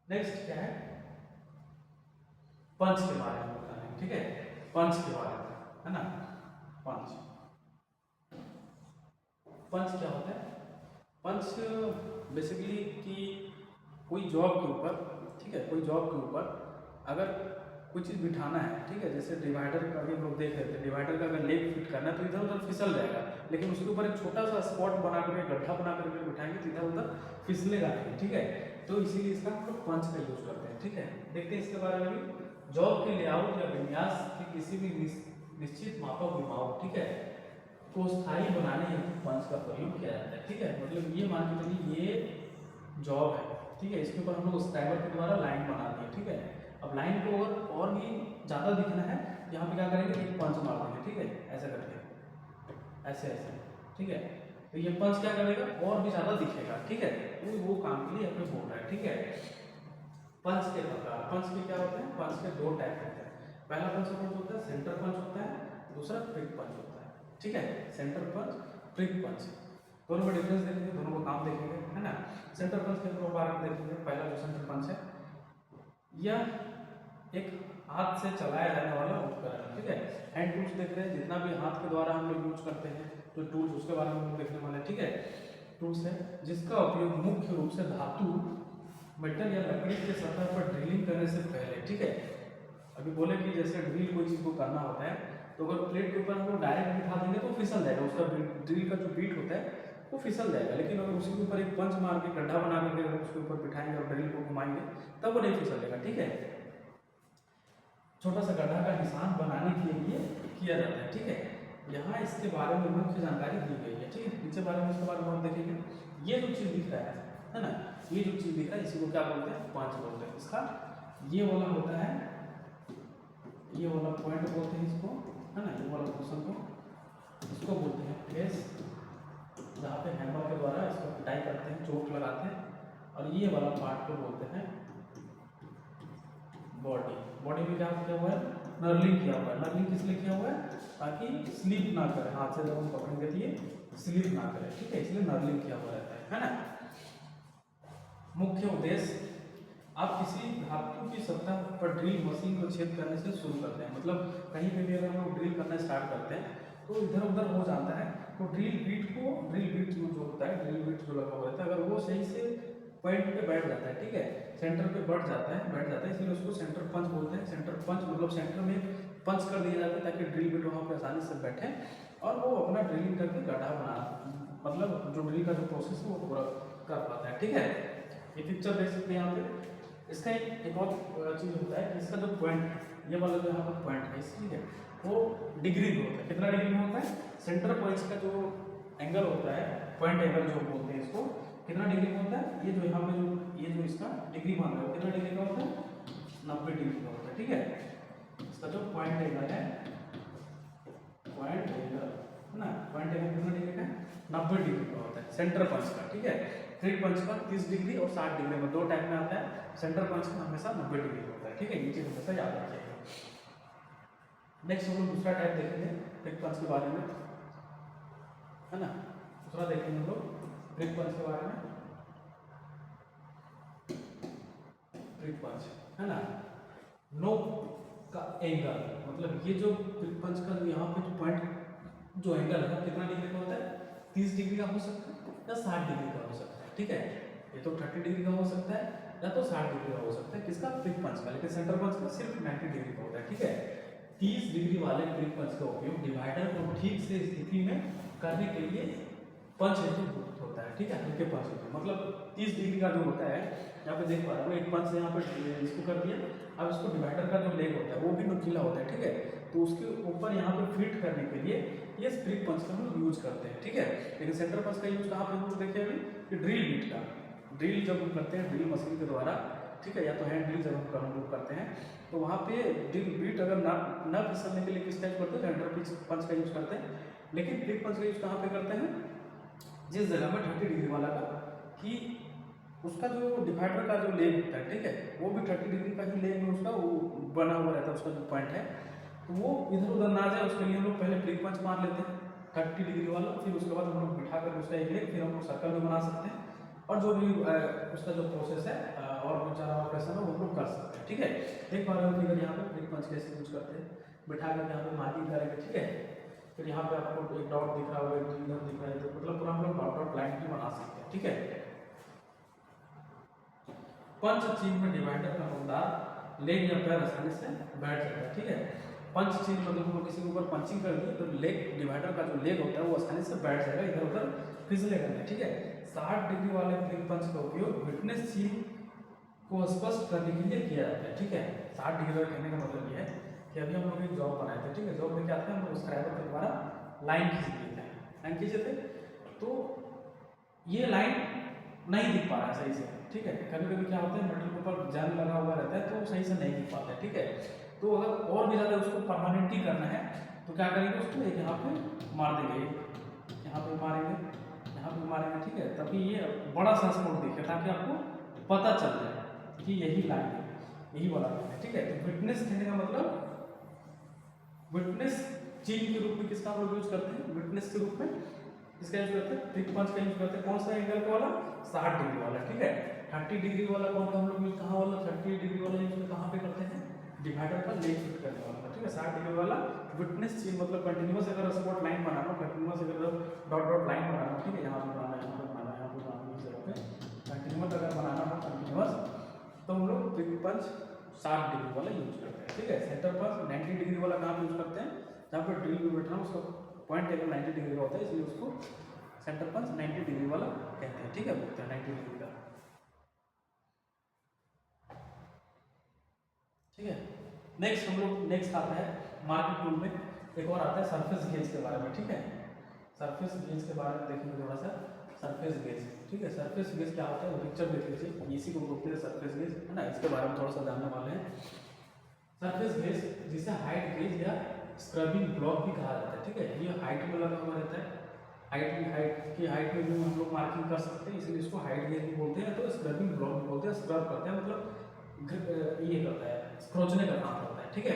नेक्स्ट क्या है, पंच के बारे में बताना है, ठीक है। पंच के बारे में, है ना। पंच, पंच क्या होता है? पंच बेसिकली कि कोई जॉब के ऊपर, ठीक है, कोई जॉब के ऊपर अगर कोई चीज़ बिठाना है, ठीक है। जैसे डिवाइडर का अभी हम लोग देख रहे थे, डिवाइडर का अगर लेग फिट करना है तो इधर उधर फिसल जाएगा, लेकिन उसके ऊपर एक छोटा सा स्पॉट बना करके, गड्ढा बना करके बिठाएंगे तो इधर उधर फिसलेगा नहीं, ठीक है। तो इसीलिए इसका हम लोग पंच का यूज करते हैं, ठीक है। देखते हैं इसके बारे में भी। जॉब के लेआउट या विन्यास के किसी भी निश्चित मापक विमाओं, ठीक है, को स्थायी बनाने हेतु पंच का प्रयोग किया जाता है, ठीक है। मतलब ये मान के चलिए ये जॉब है, ठीक है। इसके ऊपर हम लोग स्क्राइबर के द्वारा लाइन बना दिए, ठीक है। अब लाइन को और भी ज़्यादा दिखना है, यहाँ पे क्या करेंगे, एक पंच मार देंगे, ठीक है, ऐसा करके, ऐसे ऐसे, ठीक है। तो ये पंच क्या करेगा, और भी ज़्यादा दिखेगा, ठीक है। तो वो काम के लिए अपने बोल रहा है, ठीक है। पंच के प्रकार, पंच के क्या होते हैं, पंच के दो टाइप होते हैं। पहला पंच होता है सेंटर पंच होता है, दूसरा प्रिक पंच होता है, ठीक है। सेंटर पंच, प्रिक पंच, दोनों में डिफरेंस देखेंगे, दोनों का काम देखेंगे, है ना। सेंटर पंच के दो बारे में देखेंगे। पहला जो सेंटर पंच है, यह एक हाथ से चलाया जाने वाला उपकरण, ठीक है। हैंड टूल्स देख रहे हैं, जितना भी हाथ के द्वारा हम लोग यूज करते हैं तो टूल्स, उसके बारे में हम लोग देखने वाले हैं, ठीक है। टूल्स है जिसका उपयोग मुख्य रूप से धातु, मेटल या लकड़ी के सतह पर ड्रिलिंग करने से पहले, ठीक है। अभी बोले कि जैसे ड्रिल कोई चीज़ को करना होता है तो अगर प्लेट के ऊपर हम लोग डायरेक्ट बिठा देंगे तो फिसल जाएगा, उसका ड्रिल का जो बीट होता है वो फिसल जाएगा। लेकिन अगर उसी के ऊपर एक पंच मार के गड्ढा बना करके अगर उसके ऊपर बिठाएंगे और ड्रिल को घुमाएंगे तब वो नहीं फिसलेगा, ठीक है। छोटा सा गड्ढा का निशान बनाने के लिए किया जाता है, ठीक है। यहाँ इसके बारे में मुख्य जानकारी दी गई है, ठीक है। नीचे बारे में इसके बारे में हम देखेंगे। ये जो चीज़ दिख रहा है ना, ये जो चीज़ दिख रहा है इसी को क्या बोलते हैं, पंच बोलते हैं। इसका ये वाला होता है, ये वाला पॉइंट बोलते हैं इसको, है ना। ये वाला पोर्शन को इसको बोलते हैं फेस, जहाँ पे हैमर के द्वारा इसको पिटाई करते हैं, चोट लगाते हैं। और ये वाला पार्ट को बोलते हैं बॉडी। बॉडी में क्या किया हुआ है, नर्लिंग किया हुआ है। नर्लिंग किस लिए किया हुआ है, ताकि स्लिप ना करे, हाथ से जब हम पकड़ेंगे तो ये स्लिप ना करे, ठीक है। इसलिए नर्लिंग किया हुआ रहता है ना। मुख्य उद्देश्य, आप किसी धातु की सतह पर ड्रिल मशीन को छेद करने से शुरू करते हैं। मतलब कहीं पे भी अगर हम लोग ड्रिल करना स्टार्ट करते हैं तो इधर उधर हो जाता है, तो ड्रिल बीट जो होता है, ड्रिल बीट जो लगा हुआ रहता है, अगर वो सही से पॉइंट पे बैठ जाता है, ठीक है, सेंटर पे बैठ जाता है, इसलिए उसको सेंटर पंच बोलते हैं। सेंटर पंच मतलब सेंटर में पंच कर दिया जाता है ताकि ड्रिल बीट वहाँ पे आसानी से बैठे और वो अपना ड्रिलिंग करके गड्ढा बना, मतलब जो ड्रिल का जो प्रोसेस है वो पूरा कर पाता है, ठीक है। ये पिक्चर देख सकते हैं यहाँ पे। इसका एक और चीज़ होता है कि इसका जो पॉइंट है, ये वाला जो यहाँ पर पॉइंट है, इसलिए वो डिग्री में होता है। कितना डिग्री में होता है, सेंटर पॉइंट का जो एंगल होता है, पॉइंट एंगल जो बोलते हैं इसको, कितना डिग्री में होता है। ये जो यहाँ पे जो ये जो इसका डिग्री मान रहे हो कितना डिग्री का होता है, 90 डिग्री का होता है, ठीक है। इसका जो पॉइंट एंगल है, पॉइंट एंगल है ना, पॉइंट एंगल कितना डिग्री का, 90 डिग्री का होता है सेंटर पंच का, ठीक है। थ्री पंच का 30 डिग्री और 60 डिग्री में दो टाइप में आता है। सेंटर पंच का हमेशा 90 डिग्री होता है, ठीक है। ये चीज हमेशा याद रखिएगा। नेक्स्ट हम लोग दूसरा टाइप देखेंगे ब्रिक पंच के बारे में, है ना। दूसरा देखेंगे हम लोग ब्रिक पंच के बारे में। ब्रिक पंच, है ना, नोक का एंगल, मतलब ये जो ब्रिक पंच का जो यहाँ पे जो पॉइंट जो एंगल है कितना डिग्री का होता है, 30 डिग्री का हो सकता है या 60 डिग्री का हो सकता है, ठीक है। ये तो 30 डिग्री का हो सकता है या तो 60 डिग्री का हो सकता है, किसका, ब्रिक पंच का। लेकिन सेंटर पंच का सिर्फ 90 डिग्री का होता है, ठीक है। 30 डिग्री वाले ब्रिक पंच का उपयोग डिवाइडर को ठीक से स्थिति में करने के लिए पंच हेतु होता है, ठीक है। हल्के पंच होता है, मतलब 30 डिग्री का जो होता है, यहाँ पे देख पा रहे हो एक पंच यहाँ पे इसको कर दिया। अब इसको डिवाइडर का जो लेग होता है वो भी नुकीला होता है, ठीक है। तो उसके ऊपर यहाँ पे फिट करने के लिए ये ब्रिक पंच का हम लोग यूज करते हैं, ठीक है। लेकिन सेंटर पंच का यूज कहाँ पे हम लोग देखे अभी, कि ड्रिल बीट का, ड्रिल जब हम करते हैं ड्रिल मशीन के द्वारा, ठीक है, या तो हैंड ड्रिल जब हम लोग करते हैं तो वहाँ पे ड्रिल बीट अगर ना फिसलने के लिए किसका यूज करते हैं, सेंटर पंच का यूज करते हैं। लेकिन फ्लिक पंच का यूज कहाँ पे करते हैं, जिस जगह में 30 डिग्री वाला का कि उसका जो डिवाइडर का जो लेग होता है, ठीक है, वो भी 30 डिग्री का ही लेग में उसका वो बना हुआ रहता है, उसका जो पॉइंट है, तो वो इधर उधर ना जाए उसके लिए हम लोग पहले फ्लिक पंच मार लेते हैं 30 डिग्री वाला। फिर उसके बाद हम लोग बिठा कर उसका एक लेग, फिर हम लोग सर्कल में बना सकते हैं और जो भी उसका जो प्रोसेस है और कुछ सारा ऑपरेशन है वो हम लोग कर सकते हैं। ठीक है, देख पा रहे हो फिगर यहाँ पे फ्लिक पंच कैसे यूज करते हैं, बिठा कर यहाँ पे मार्किंग करेंगे। ठीक है, फिर यहाँ पे आपको एक डॉट दिख रहा होगा, एक इधर दिख रहा है, तो मतलब पूरा हम लोग डॉट डॉट लाइन भी बना सकते हैं। ठीक है, पंच चिन्ह में डिवाइडर का मुद्दार लेग या पैर आसानी से बैठ जाता है। ठीक है, पंच चिन्ह मतलब हम किसी के ऊपर पंचिंग कर दिए तो लेग डिवाइडर का जो लेग होता है वो आसानी से बैठ जाएगा, इधर उधर फिसलेगा नहीं। ठीक है, 60 डिग्री वाले फ्लिक पंच का उपयोग विटनेस चिन्ह को स्पष्ट करने के लिए किया जाता है। ठीक है, 60 डिग्री वाले कहने का मतलब ये है कि अभी हम लोग एक जॉब बनाए थे। ठीक है, जॉब में क्या था, हम लोग स्क्राइबर के द्वारा लाइन खींच लिए थे, लाइन खींचे थे तो ये लाइन नहीं दिख पा रहा है सही से। ठीक है, कभी कभी क्या होता है मेटल के ऊपर जंग लगा हुआ रहता है तो सही से नहीं दिख पाता है। ठीक है, तो अगर और भी ज़्यादा उसको परमानेंटली करना है तो क्या करेंगे, उसको एक यहाँ पे मार देंगे, यहाँ पे मारेंगे, यहाँ पे मारेंगे। ठीक है, तभी ये बड़ा सा स्पॉट दिखे ताकि आपको पता चल जाए कि यही लाइन है, यही वाला लाइन है। ठीक है, तो विटनेस कहने का मतलब विटनेस चिन्ह के रूप में किसका हम लोग यूज करते हैं, विटनेस के रूप में इसका यूज करते हैं, फ्लिक पंच का यूज करते हैं। कौन सा एंगल वाला, 60 डिग्री वाला। ठीक है, 30 डिग्री वाला कौन सा हम लोग यूज कहाँ वाला, 30 डिग्री वाला यूज कहाँ पे करते हैं, डिवाइडर का लेग फिट करने वाला। ठीक है, 60 डिग्री वाला विटनेस चिन्ह मतलब कंटिन्यूअस अगर स्पॉट लाइन बनाना, कंटिन्यूअस अगर डॉट डॉट लाइन बनाना, ठीक है, यहाँ पे बनाना, यहाँ पे बनाना, यहाँ पे बनाना, इस जगह पे कंटिन्यूअस अगर बनाना हो कंटिन्यूअस, तो हम लोग फ्लिक पंच 60 डिग्री वाला यूज करते हैं। ठीक है, सेंटर पंच 90 डिग्री वाला कहाँ पे यूज करते हैं, जहाँ पे ड्रिल भी बैठना उसका पॉइंट अगर 90 डिग्री का होता है, इसलिए उसको सेंटर पंच 90 डिग्री वाला कहते हैं। ठीक है, बोलते हैं 90 डिग्री का। ठीक है, नेक्स्ट हम लोग नेक्स्ट आता है मार्किंग टूल में एक और आता है सरफेस गेज के बारे में। ठीक है, सरफेस गेज के बारे में देखेंगे थोड़ा सा, सरफेस गेज। ठीक है, सरफेस गेज क्या होता है वो पिक्चर देख लीजिए, इसी को बोलते हैं सरफेस गेज, है ना, इसके बारे में थोड़ा सा जानने वाले हैं। सरफेस गेज जिसे हाइट गेज या स्क्रबिंग ब्लॉक भी कहा जाता है। ठीक है, ये हाइट में लगा हुआ रहता है, हाइट में भी हम लोग मार्किंग कर सकते हैं, इसलिए इसको हाइट गेज भी बोलते हैं, तो स्क्रबिंग ब्लॉक भी बोलते हैं। स्क्रब करते हैं मतलब ये करता है, स्क्रोचने का काम करता है। ठीक है,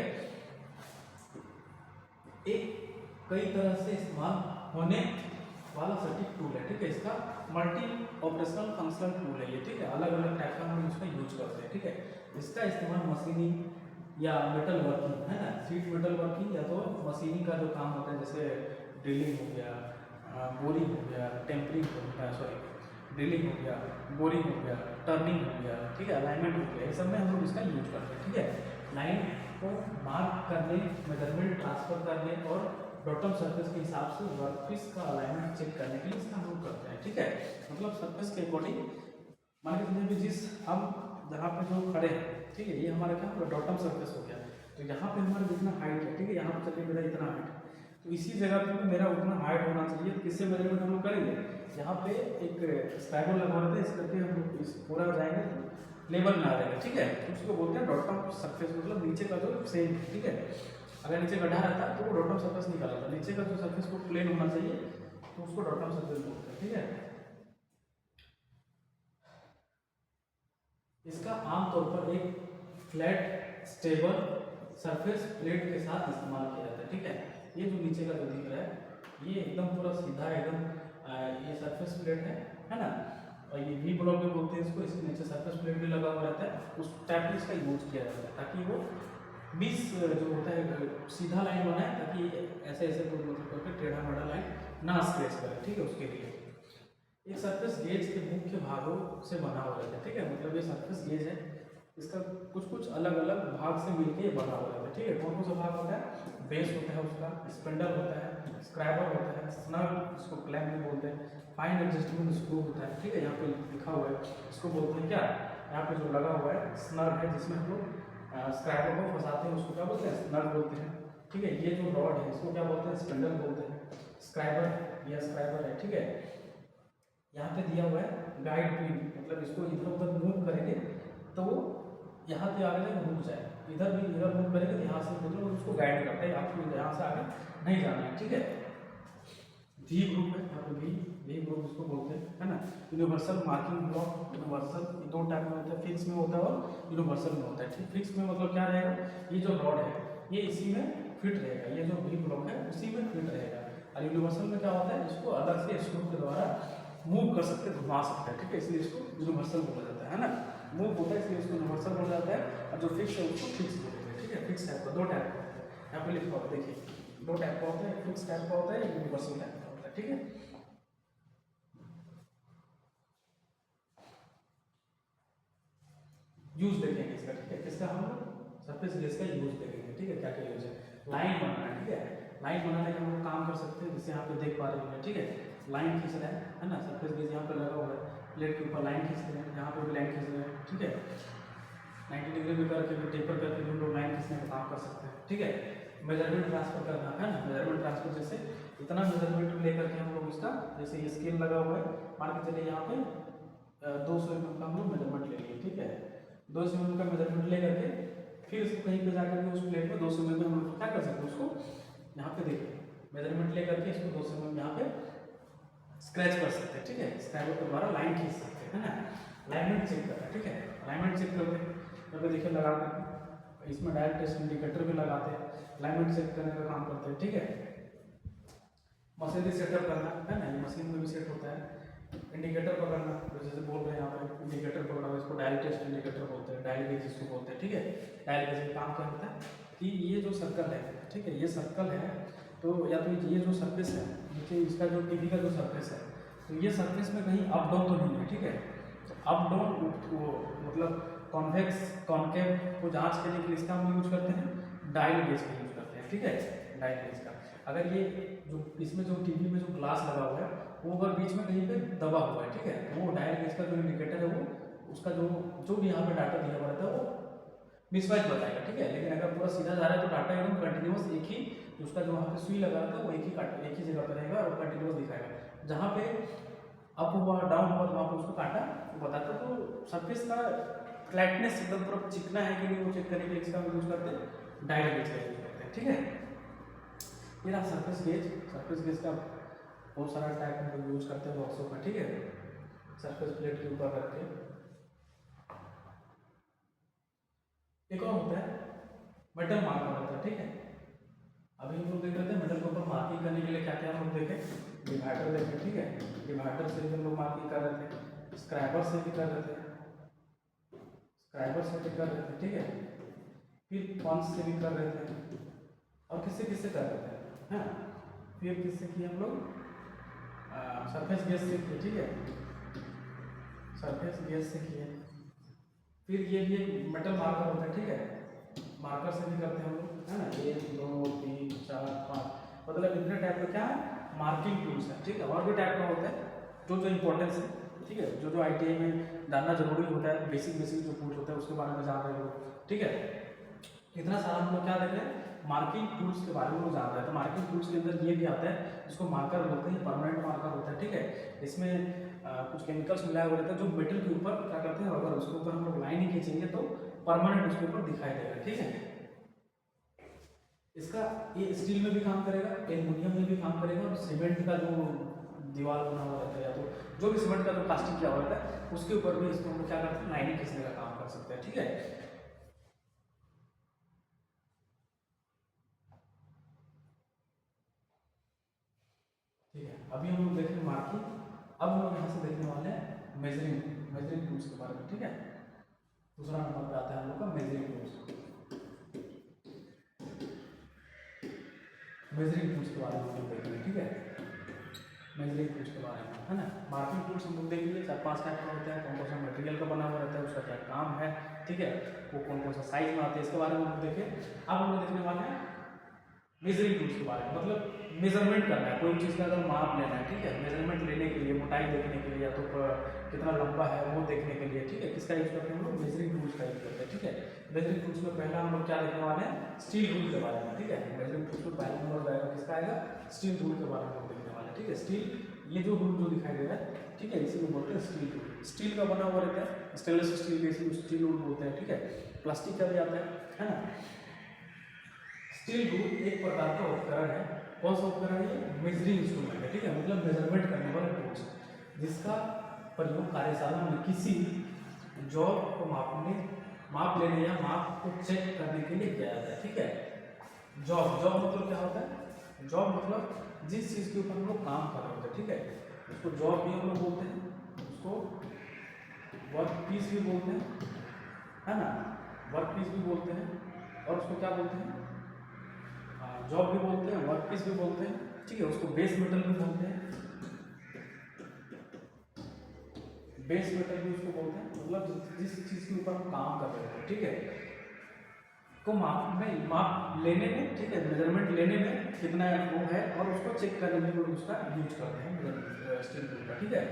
एक कई तरह से इस्तेमाल होने वाला सटीक टूल है। ठीक है, इसका मल्टी ऑपरेशनल फंक्शनल टूल है ये। ठीक है, अलग अलग टाइप का हम इसका यूज करते हैं। ठीक है, इसका इस्तेमाल मशीनिंग या मेटल वर्किंग, है ना, सीट मेटल वर्किंग या तो मशीनिंग का जो काम होता है जैसे ड्रिलिंग हो गया, बोरिंग हो गया, टेम्परिंग हो गया, सॉरी ड्रिलिंग हो गया, बोरिंग हो गया, टर्निंग हो गया, ठीक है, अलाइनमेंट हो गया, ये सब में हम लोग इसका यूज करते हैं। ठीक है, लाइन को मार्क करने, मेजरमेंट ट्रांसफर करने और बॉटम सरफेस के हिसाब से वर्कपीस का अलाइनमेंट चेक करने के लिए इसका हम लोग करते हैं। ठीक है, मतलब सरफेस के अकॉर्डिंग मान के चलिए भी जिस हम जहाँ पे जो खड़े हैं, ठीक है, ये हमारा क्या होगा, बॉटम सरफेस हो गया, तो यहाँ पे हमारा जितना हाइट है, ठीक है, यहाँ पे चलिए मेरा इतना हाइट, तो इसी जगह पे मेरा उतना हाइट होना चाहिए। तो किससे मेजरमेंट हम लोग करेंगे, यहाँ पे एक स्पैगो लगा रहता है, इस करके हम लोग इस पूरा जाएंगे लेवल में आ जाएगा। ठीक है, तो उसको बोलते हैं बॉटम सरफेस, मतलब नीचे का जो सेम। ठीक है, अगर नीचे गड्ढा रहता है तो वो बॉटम सरफेस निकाल आता है, नीचे का जो सरफेस को प्लेन होना चाहिए तो उसको बॉटम सरफेस बोलते हैं। ठीक है, इसका आमतौर पर एक फ्लैट स्टेबल सरफेस प्लेट के साथ इस्तेमाल किया जाता है। ठीक है, ये जो नीचे का जो दिख रहा है ये एकदम पूरा सीधा एकदम ये सरफेस प्लेट है ना, और ये वी ब्लॉक भी बोलते हैं इसको, इसके नीचे सरफेस प्लेट भी लगा हुआ रहता है, उस टाइप में इसका यूज किया जाता है ताकि वो 20 जो होता है सीधा लाइन बनाए, ताकि ऐसे ऐसे मतलब करके टेढ़ा मेढ़ा लाइन ना स्क्रेच करे। ठीक है, उसके लिए एक सरफेस गेज के मुख्य भागों से बना हुआ रहता है। ठीक है, मतलब ये सरफेस गेज है, इसका कुछ अलग अलग भाग से मिलके ये बना हुआ रहता है। ठीक है, कौन कौन सा भाग होता है, बेस होता है उसका, स्पेंडल होता है, स्क्राइबर होता है, स्नग इसको क्लैंप भी बोलते हैं, फाइन एडजस्टमेंट स्क्रू होता है। ठीक है, यहाँ पे लिखा हुआ है, इसको बोलते हैं क्या, यहाँ पे जो लगा हुआ है स्नग है, जिसमें हम लोग स्क्राइबर को फंसाते हैं, उसको क्या बोलते हैं, स्नग बोलते हैं। ठीक है, ये जो रॉड है इसको क्या बोलते हैं, स्पेंडल बोलते हैं, स्क्राइबर या स्क्राइबर है। ठीक है, यहाँ पे दिया हुआ है गाइड पिन, मतलब इसको इधर उधर मूव करेंगे तो वो यहाँ पे आगे जाके रुक जाए, इधर भी इधर मूव करेगा तो यहाँ से मतलब उसको गाइड करता है, आपको यहाँ से आगे नहीं जाना है, ठीक है। वी ग्रुप है, यहाँ पे वी ग्रुप इसको बोलते हैं, है ना। यूनिवर्सल मार्किंग ब्लॉक, यूनिवर्सल दो टाइप में होता है, फिक्स में होता है और यूनिवर्सल में होता है, ठीक। फिक्स में मतलब क्या रहेगा, ये जो रॉड है ये इसी में फिट रहेगा, ये जो वी ब्लॉक है उसी में फिट रहेगा। और यूनिवर्सल में क्या होता है, इसको अलग से स्क्रू के द्वारा मूव कर सकते, घुमा सकते हैं, ठीक है, इसलिए इसको यूनिवर्सल बोला जाता है ना। मूव होता है इसलिए इसको यूनिवर्सल बोला जाता है, और जो फिक्स है उसको फिक्स बोलते हैं, ठीक है। फिक्स टाइप का दो टाइप का होता है, यहाँ पे लिखा हुआ देखिए, दो टाइप का होता है, फिक्स टाइप का होता है, यूनिवर्सल टाइप का होता है, ठीक है। यूज देखेंगे इसका, ठीक है, किसका हम लोग सरफेस गेज का यूज देखेंगे, ठीक है, क्या क्या यूज है। लाइन बनाना, ठीक है, लाइन बनाने का हम लोग काम कर सकते हैं, जैसे यहाँ पे देख पा रहे हैं, ठीक है, लाइन खींच रहे हैं ना, सरफेस गेज यहाँ पे लगा हुआ है, प्लेट के ऊपर लाइन खींच रहे हैं, यहाँ पे भी लाइन खींच रहे हैं, ठीक है। 90 डिग्री में करके टेपर करके हम लोग लाइन खींचने का काम कर सकते हैं, ठीक है। मेजरमेंट ट्रांसफर करना है ना, मेजरमेंट ट्रांसफर जैसे इतना मेजरमेंट लेकर के हम लोग इसका, जैसे ये स्केल लगा हुआ है, मान के चलिए यहाँ पे 200 mm का हम लोग मेजरमेंट ले लिए, ठीक है। 200 mm का मेजरमेंट ले करके फिर इसको कहीं पे जाकर के उस प्लेट में 200 mm में हम लोग क्या कर सकते हैं, उसको यहाँ पे देखिए मेजरमेंट ले करके इसको 200 mm यहाँ पे स्क्रैच कर सकते हैं, ठीक है। स्क्रैचर के द्वारा लाइन खींच सकते हैं, है ना। अलाइनमेंट चेक करना है, ठीक है, अलाइनमेंट चेक करते हैं, यहाँ पे देखिए लगा करके इसमें डायरेक्ट टेस्ट इंडिकेटर भी लगाते हैं, अलाइनमेंट चेक करने का काम करते हैं, ठीक है। मशीनरी सेटअप करना है ना, ये मशीन में भी सेट होता है। इंडिकेटर पकड़ना, जैसे बोल रहे हैं यहाँ पे इंडिकेटर पकड़ना, इसको डायल टेस्ट इंडिकेटर बोलते हैं, डायल गेज इसको बोलते हैं, ठीक है। डायल गेज का काम क्या होता है कि ये जो सर्कल है, ठीक है, ये सर्कल है, तो या तो ये जो सरफेस है, देखिए इसका जो टीवी का जो सरफेस है, तो ये सरफेस में कहीं अप डाउन तो नहीं है, ठीक है। तो अप डाउन मतलब कॉन्वेक्स कॉन्केव को जांच करने के लिए इसका हम यूज करते हैं डायल गेज का यूज करते हैं, ठीक है, डायल गेज का। अगर ये जो इसमें जो टीवी में जो ग्लास लगा हुआ है वो अगर बीच में कहीं पे दबा हुआ है, ठीक है, तो वो डायल गेज का जो इंडिकेटर है वो उसका जो भी यहाँ पे डाटा दिया हुआ रहता है वो मिसमैच बताएगा, ठीक है। लेकिन अगर पूरा सीधा जा रहा है तो डाटा एकदम कंटिन्यूस एक ही, उसका जो वहाँ पे सुई लगा रहता है वो एक ही जगह पर रहेगा और कंटिन्यूस दिखाएगा। जहाँ पे अप हुआ डाउन हुआ वहाँ पे उसको काटा वो बताता है। तो सरफेस का फ्लैटनेस एकदम पूरा चिकना है कि नहीं वो चेक करने के लिए इसका यूज करते हैं डायल गेज का यूज करते हैं, ठीक है। ये रहा सरफेस गेज। सरफेस गेज का बहुत सारा टाइप हम लोग यूज करते हैं बॉक्सों का, ठीक है, सरफेस प्लेट के ऊपर रख के। एक और होता है मेटल मार्कर होता है, ठीक है। अभी हम लोग देख रहे थे मेटल के ऊपर मार्किंग करने के लिए क्या क्या हम लोग देखे, डिवाइडर देखे, ठीक है, डिवाइडर से भी हम लोग मार्किंग कर रहे थे, स्क्रैबर से भी कर रहे थे, स्क्रैबर से भी कर रहे थे, ठीक है, फिर पंच से भी कर रहे थे, और किससे किससे कर रहे थे, हाँ, फिर किससे किए हम लोग सरफेस गेज से किए, ठीक है, सरफेस गेज से किए। फिर ये भी एक मेटल मार्कर होता है, ठीक है, मार्कर से भी करते हैं हम लोग, है ना। 1 2 3 4 5 मतलब इतने टाइप का क्या है मार्किंग टूल्स है, ठीक है। और भी टाइप का होता है जो इंपॉर्टेंस है, ठीक है, जो ITI में जानना जरूरी होता है, बेसिक जो टूल्स होता है उसके बारे में जान रहे हो, ठीक है। इतना सारा हम लोग क्या देख रहे हैं मार्किंग टूल्स के बारे में लोग जान रहे हैं। तो मार्किंग टूल्स के अंदर ये भी आता है जिसको मार्कर बोलते हैं, परमानेंट मार्कर होता है, ठीक है। इसमें कुछ केमिकल्स मिलाया हुआ रहता है जो मेटल के ऊपर क्या करते हैं, अगर उसके ऊपर हम लोग लाइन ही खींचेंगे तो परमानेंट उसके ऊपर दिखाई देगा, ठीक है। इसका ये स्टील में भी काम करेगा, एल्युमिनियम में भी काम करेगा, और सीमेंट का जो दीवार बना हुआ रहता है या तो जो भी सीमेंट का जो प्लास्टिक किया हुआ रहता है उसके ऊपर भी इसको हम लोग क्या करते हैं लाइनिंग खींचने का काम कर सकते हैं, ठीक है। ठीक है, अभी हम लोग देखेंगे मार्किंग। अब हम लोग यहाँ से देखने वाले हैं मेजरिंग टूल्स के बारे में, ठीक है। दूसरा नंबर पे आता है हम लोग का मेजरिंग टूल्स। मेजरिंग टूल्स के बारे में हम लोग देखेंगे, ठीक है, मेजरिंग टूल्स के बारे में, है ना। मार्किंग टूल्स हम लोग देखेंगे 4-5 टाइप का होता है, कौन कौन सा मटेरियल का बना हुआ रहता है, उसका क्या काम है, ठीक है, वो कौन कौन सा साइज में आते हैं, इसके बारे में हम लोग देखें। अब हम लोग देखने वाले हैं मेजरिंग टूल्स के बारे में, मतलब मेजरमेंट करना है कोई चीज़ का, अगर माप लेना है, ठीक है, मेजरमेंट लेने के लिए, मोटाई देखने के लिए, या तो कितना लंबा है वो देखने के लिए, ठीक है, किसका यूज करते हैं हम लोग मेजरिंग टूल्स का यूज करते हैं, ठीक है। मेजरिंग टूल्स में पहला हम लोग क्या देखने वाले हैं स्टील रूल के बारे में, ठीक है। मेजरिंग टूल्स में पहला नंबर जाएगा किसका आएगा स्टील रूल के बारे में हम देखने वाले हैं, ठीक है। स्टील ये जो रूल जो दिखाई दे रहा है, ठीक है, इसी को बोलते हैं स्टील रूल। स्टील का बना हुआ रहता है, स्टेनलेस स्टील के स्टील रूल बोलते हैं, ठीक है। प्लास्टिक का भी आता है ना। स्टील रूल एक प्रकार का उपकरण है। कौन सा उपकरण है? मेजरिंग इंस्ट्रूमेंट है, ठीक है, मतलब मेजरमेंट करने वाला टूल्स, जिसका प्रयोग कार्यशाला में किसी जॉब को माप लेने या माप को चेक करने के लिए किया जाता है, ठीक है। जॉब मतलब क्या होता है? जॉब मतलब जिस चीज़ के ऊपर हम लोग काम कर रहे होते हैं, ठीक है, उसको जॉब भी हम लोग बोलते हैं, उसको वर्क पीस भी बोलते हैं, है ना, वर्क पीस भी बोलते हैं, और उसको क्या बोलते हैं? जॉब भी बोलते हैं, वर्क पीस भी बोलते हैं, ठीक है। उसको बेस मेटल भी बोलते हैं, बेस मेटल भी उसको बोलते हैं, मतलब जिस चीज़ के ऊपर हम काम कर रहे हैं, ठीक है, को माप लेने में, ठीक है, मेजरमेंट लेने में कितना वो है, और उसको चेक करने में लोग उसका यूज करते हैं स्टील रूल का, ठीक है।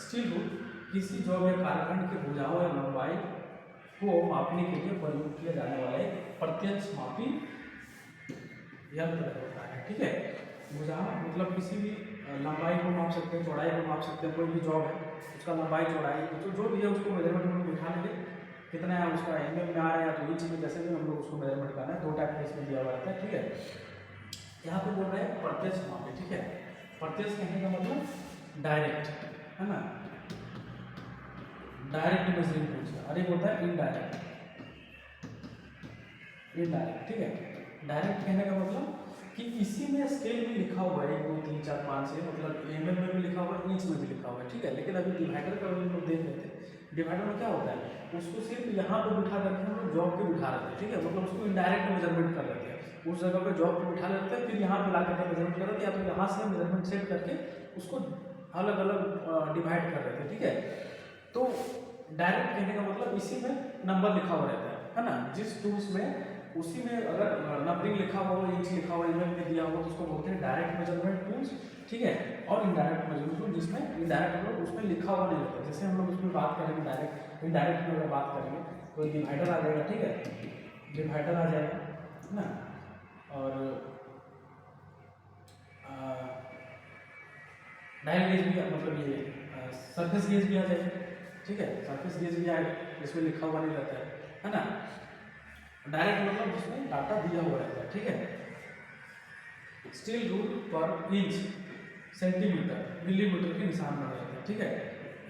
स्टील रूल किसी जॉब या कार्यखंड के भुजाओं या लंबाई को मापने के लिए प्रयोग किया जाने वाला एक प्रत्यक्ष मापी यंत्र होता है, ठीक है। भुजा मतलब किसी भी लंबाई को माप सकते हैं, चौड़ाई को माप सकते हैं, कोई भी जॉब है उसका लंबाई चौड़ाई तो जो भी है उसको मेजरमेंट में बिठा लेंगे, कितना है उसका एमएम में आ रहा है तो इंच में, जैसे भी हम लोग उसको मेजरमेंट करना है, दो टाइप का इसमें दिया हुआ रहता है, ठीक है। यहाँ पे बोल रहे हैं प्रत्यक्ष मापे, ठीक है। प्रत्यक्ष कहने का मतलब डायरेक्ट, है ना, डायरेक्ट मेजरिंग टूल्स, और एक होता है इनडायरेक्ट, ठीक है। डायरेक्ट कहने का मतलब कि इसी में स्केल में लिखा हुआ है 1 2 3 4 5 6, मतलब एमएम में भी लिखा हुआ है, इंच में भी लिखा हुआ है, ठीक है। लेकिन अभी डिवाइडर का हम लोग देख लेते हैं, डिवाइडर में क्या होता है, उसको सिर्फ यहाँ पे बिठा करके हम लोग जॉब पे बिठा रहे थे, ठीक है, मतलब उसको इनडायरेक्ट मेजरमेंट कर लेते हैं, उस जगह पे जॉब पे बिठा लेते हैं, फिर यहाँ पे ला करके मेजरमेंट कर लेते हैं, या तो यहाँ से मेजरमेंट सेट करके उसको अलग अलग डिवाइड कर रहे थे, ठीक है। तो डायरेक्ट कहने का मतलब इसी में नंबर लिखा हुआ रहता है ना, जिस टूल्स में उसी में अगर नंबरिंग लिखा हुआ हो, इंच लिखा हुआ, एमएम में दिया हुआ, तो उसको बोलते हैं डायरेक्ट मेजरमेंट टूल्स, ठीक है। और इनडायरेक्ट मेजरमेंट टूल जिसमें इनडायरेक्ट मतलब उसमें लिखा हुआ नहीं रहता, जैसे हम लोग उसमें बात करेंगे डायरेक्ट, इनडायरेक्ट में अगर बात करेंगे तो डिवाइडर आ जाएगा, ठीक है, डिवाइडर आ जाएगा, है ना, और डायल गेज भी, मतलब ये सरफेस गेज भी आ जाएगा, ठीक है, सरफेस गेज भी आएगा, जिसमें लिखा हुआ नहीं रहता है ना। डायरेक्ट मतलब जिसमें डाटा दिया हुआ रहता है, ठीक है। स्टील रूल पर इंच, सेंटीमीटर, मिलीमीटर के निशान बने रहते हैं, ठीक है।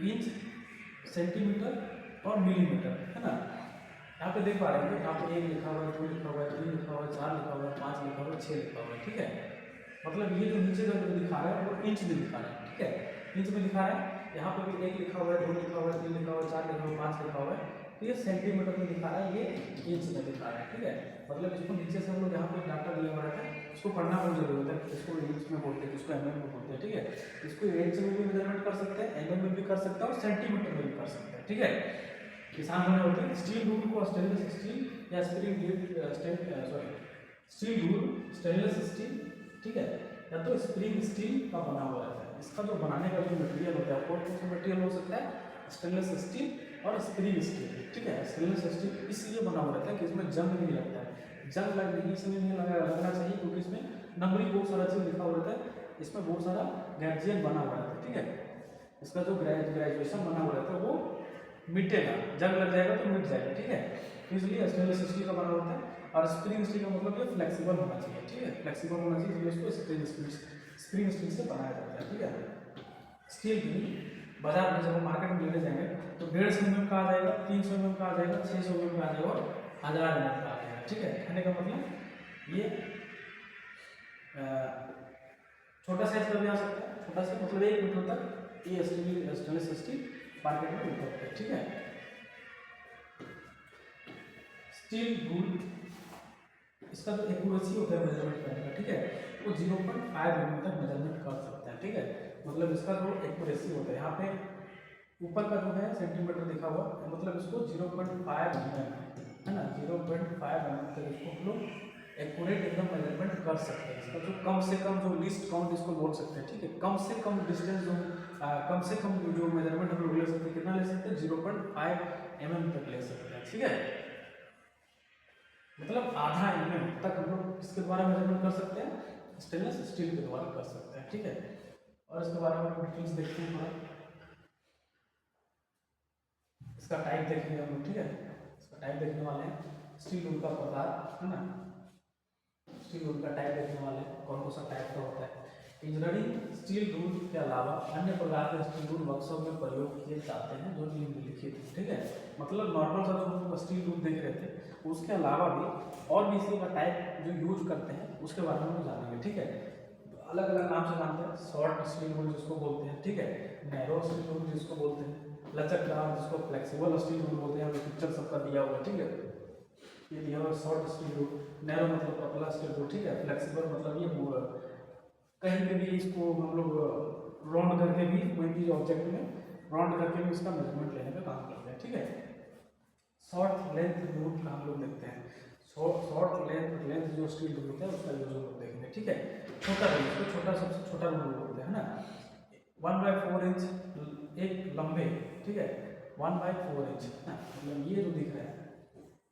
इंच, सेंटीमीटर और मिलीमीटर, है ना। यहाँ पे देख पा रहे हैं, यहाँ पे 1 लिखा हुआ है, 2 लिखा हुआ है, 3 लिखा हुआ है, 4 लिखा हुआ है, 5 लिखा हुआ है, 6 लिखा हुआ है, ठीक है। मतलब ये जो नीचे का जो दिखा रहा है वो इंच में दिखा रहा है, ठीक है, इंच में दिखा रहा है। यहाँ पे भी 1 लिखा हुआ है, 2 लिखा हुआ है, 3 लिखा हुआ है, 4 लिखा हुआ है, 5 लिखा हुआ है, तो ये सेंटीमीटर में दिखा रहा है, ये इंच में दिखा रहा है, ठीक है। मतलब इसको नीचे से हम लोग यहाँ पे डाटा दिया हुआ रहता है, उसको पढ़ना बहुत जरूरी होता है, इसको इंच में बोलते हैं, इसको एमएम में बोलते हैं, ठीक है। इसको इंच में भी मेजरमेंट कर सकते हैं, एमएम में भी कर सकते हैं, और सेंटीमीटर में भी कर सकते हैं, ठीक है। किसान बने होते हैं। स्टील रूल को स्टेनलेस स्टील या स्टील रूल स्टेनलेस स्टील, ठीक है, या तो स्प्रिंग स्टील का बना हुआ रहता है। इसका जो बनाने का जो मटेरियल होता है, कौन सा मटेरियल हो सकता है? स्टेनलेस स्टील और स्प्रिंग स्टील, ठीक है। स्टेनलेस स्टील इसलिए बना हुआ रहता है कि इसमें जंग नहीं लगता है, जंग लगने इसलिए नहीं लगना चाहिए क्योंकि इसमें नंबरिंग बहुत सारा चीज़ लिखा हुआ रहता है, इसमें बहुत सारा गैर्जियन बना हुआ रहता है, ठीक है। इसका जो ग्रेजुएशन बना हुआ रहता है वो मिटेगा, जंग लग जाएगा तो मिट जाएगा, ठीक है। इसलिए स्टेनलेस स्टील का बना होता है। और स्प्रिंग स्टील का मतलब ये फ्लेक्सिबल होना चाहिए, ठीक है, फ्लेक्सिबल होना चाहिए, इसलिए उसको स्प्रिंग स्टील से बनाया जाता है, ठीक है। स्टील भी बाजार में जब मार्केट में लेने जाएंगे तो 150 mm का आ जाएगा, 300 mm का आ जाएगा, 600 mm का आ जाएगा, और 1000 mm का आ जाएगा, ठीक है। कहने का मतलब ये छोटा साइज का भी आ सकता है, छोटा सा मतलब 1 मीटर तक ये स्टेनलेस स्टील मार्केट में उपलब्ध है, ठीक है। स्टील रूल इसका जो एक्यूरेसी होता है मेजरमेंट करने का, ठीक है, वो 0.5 mm तक मेजरमेंट कर सकते हैं, ठीक है। मतलब इसका जो एक्यूरेसी होता है, यहाँ पे ऊपर का जो है सेंटीमीटर दिखा हुआ, मतलब इसको 0.5 mm, है ना, 0.5 mm तक इसको हम लोग एक्यूरेट एकदम मेजरमेंट कर सकते हैं। इसका जो कम से कम जो लिस्ट काउंट इसको बोल सकते हैं, ठीक है, कम से कम डिस्टेंस जो कम से कम जो मेजरमेंट हम लोग ले सकते हैं, कितना ले सकते हैं? 0.5 mm तक ले सकते हैं, ठीक है। मतलब आधा mm तक हम लोग इसके द्वारा मेजरमेंट कर सकते हैं, स्टेनलेस स्टील के द्वारा कर सकते हैं, ठीक है। और इसके बारे में डिटेल्स देखते हैं थोड़ा। इसका टाइप देखेंगे हम लोग, ठीक है। इसका टाइप देखने वाले हैं, स्टील रूल का प्रकार, है ना, स्टील रूल का टाइप देखने वाले हैं, कौन कौन सा टाइप का होता है। इंजीनियरिंग स्टील रूल के अलावा अन्य प्रकार के स्टील रूल वर्कशॉप में प्रयोग किए जाते हैं जो निम्नलिखित है, ठीक है। मतलब नॉर्मल सा जो हम स्टील रूल देख रहे थे उसके अलावा भी और भी इसी का टाइप जो यूज करते हैं उसके बारे में हम जानेंगे, ठीक है। अलग अलग नाम से जानते हैं, शॉर्ट स्टील रूल जिसको बोलते हैं, ठीक है, नैरो स्टील रूल जिसको बोलते हैं, लचकदार जिसको फ्लेक्सिबल स्टील रूल बोलते हैं, पिक्चर सबका दिया हुआ है, ठीक है। ये दिया हुआ शॉर्ट स्टील रूल, नैरो मतलब पतला स्टील रूल, ठीक है, फ्लेक्सिबल मतलब ये कहीं पे भी इसको हम लोग राउंड करके भी कोई भी ऑब्जेक्ट में राउंड करके भी इसका मेजरमेंट लेने का काम करते हैं, ठीक है। शॉर्ट लेंथ रूल का हम लोग देखते हैं, शॉर्ट लेंथ जो स्टील रूल होता है उसका यूज हम लोग देखेंगे, ठीक है। छोटा रूल, इसको छोटा सबसे छोटा रूल बोलते हैं, है ना। 1/4 इंच एक लंबे, ठीक है, 1/4 इंच, मतलब ये जो दिख रहा है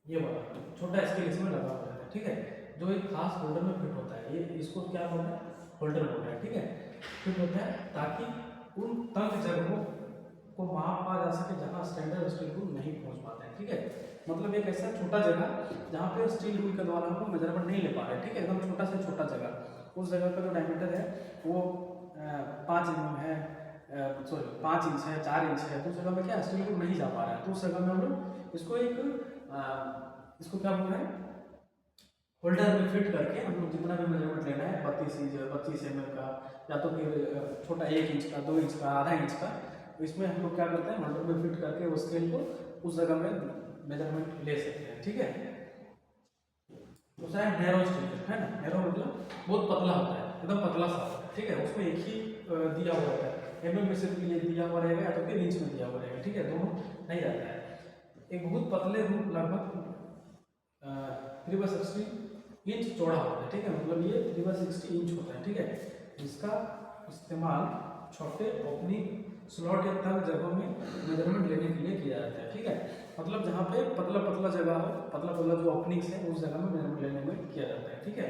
ये वाला छोटा स्केल इसमें लगा हुआ है, ठीक है, जो एक खास होल्डर में फिट होता है, ये इसको क्या बोलते हैं, होल्डर बोलते हैं, ठीक है, फिट होता है ताकि उन तंग जगहों को माप पा जा सके जहाँ स्टैंडर्ड स्टील रूल नहीं पहुँच पाते हैं, ठीक है। मतलब एक ऐसा छोटा जगह जहाँ पे स्टील रूल के द्वारा हम लोग मेजरमेंट नहीं ले पा रहे, ठीक है, एकदम छोटा से छोटा जगह, उस जगह का जो डायमीटर है वो 5 mm है, सॉरी 5 इंच है, 4 इंच है, तो उस जगह में क्या स्टील रूल नहीं जा पा रहा है, तो उस जगह में हम लोग इसको इसको क्या बोल रहे हैं, होल्डर में फिट करके हम लोग जितना भी मेजरमेंट लेना है 25 mm का या तो फिर छोटा 1 इंच का, 2 इंच का, आधा इंच का, तो इसमें हम लोग क्या करते हैं होल्डर में फिट करके उस स्केल को उस जगह में मेजरमेंट ले सकते हैं, ठीक है। दूसरा है नैरो स्टील, है ना, नैरो मतलब बहुत पतला होता है, एकदम पतला सा होता है, ठीक है, उसमें एक ही दिया हुआ होता है, mm में सिर्फ ये दिया हुआ रहेगा या तो फिर इंच में दिया हुआ रहेगा, ठीक है, दोनों नहीं रहता है। एक बहुत पतले रूप लगभग 3/60 इंच चौड़ा होता है, ठीक है, मतलब ये 3/60 इंच होता है, ठीक है, जिसका इस्तेमाल छोटे ओपनिंग स्लॉट या तंग जगहों में मेजरमेंट लेने के लिए किया जाता है, ठीक है, मतलब जहाँ पे पतला पतला जगह हो, पतला पतला जो ओपनिंग्स है उस जगह में मेजरमेंट लेने में किया जाता है, ठीक है।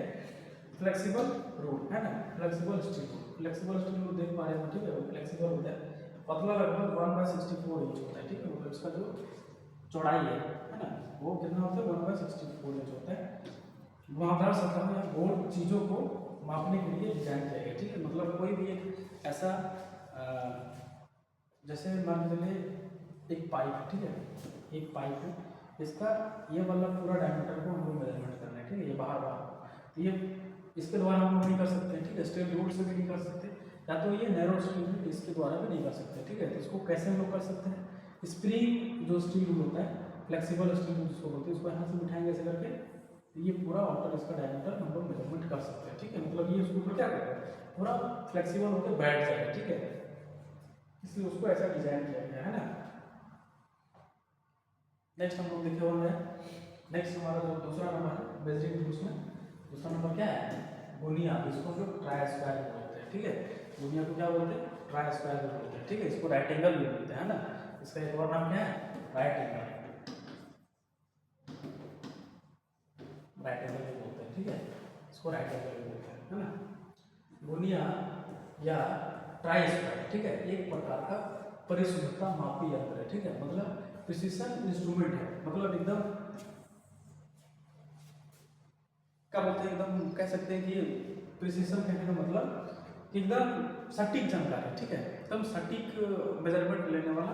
फ्लेक्सिबल रूल, है ना, flexible steel rule, flexible steel rule देख पा रहे हैं, ठीक है, फ्लेक्सिबल होता है, पतला लगभग 1/64 इंच होता है, ठीक है, मतलब इसका जो चौड़ाई है ना, वो कितना होता है 1/64 इंच होता है। घुमावदार सतह में गोल चीज़ों को मापने के लिए डिजाइन किया गया, ठीक है, मतलब कोई भी एक ऐसा जैसे मान लीजिए एक पाइप है, ठीक है, एक पाइप है, इसका ये वाला पूरा डायमीटर को हम लोग मेजरमेंट करना है, ठीक है, ये बाहर तो ये इसके द्वारा हम लोग नहीं कर सकते, ठीक है, स्टील रूल से भी नहीं कर सकते, या तो ये नैरो स्टील रूल इसके द्वारा भी नहीं कर सकते, ठीक है, तो इसको कैसे हम लोग कर सकते हैं, स्प्रिंग जो स्टील रूल होता है, फ्लेक्सिबल स्टील रूल जिसको बोलते हैं, इसको यहाँ से उठाएंगे ऐसे करके, तो ये पूरा आउटर इसका डायमीटर हम लोग मेजरमेंट कर सकते हैं, ठीक है, मतलब ये उसके ऊपर क्या करेगा, पूरा फ्लेक्सिबल होकर बैठ जाएगा, ठीक है, इसलिए उसको ऐसा डिजाइन किया गया है ना। नेक्स्ट हम लोग देखे हुए हैं, नेक्स्ट हमारा जो दूसरा नंबर है मेजरिंग टूल्स में, दूसरा नंबर क्या है, गुनिया, इसको जो ट्राई स्क्वायर बोलते हैं, ठीक है, गुनिया को क्या बोलते हैं, ट्राई स्क्वायर बोलते हैं, ठीक है, इसको राइट एंगल भी बोलते हैं ना, इसका एक और नाम क्या है, राइट एंगल, राइट एंगल भी बोलते हैं, ठीक है, इसको राइट एंगल भी बोलते हैं, है ना। गुनिया या ट्राई स्क्वायर, ठीक है, एक प्रकार का परिशुद्धता मापी यंत्र है, ठीक है, मतलब प्रिसिशन इंस्ट्रूमेंट है, मतलब एकदम क्या बोलते हैं, एकदम कह सकते हैं कि प्रिसिशन कहने का मतलब एकदम सटीक जानकारी, ठीक है, एकदम सटीक मेजरमेंट लेने वाला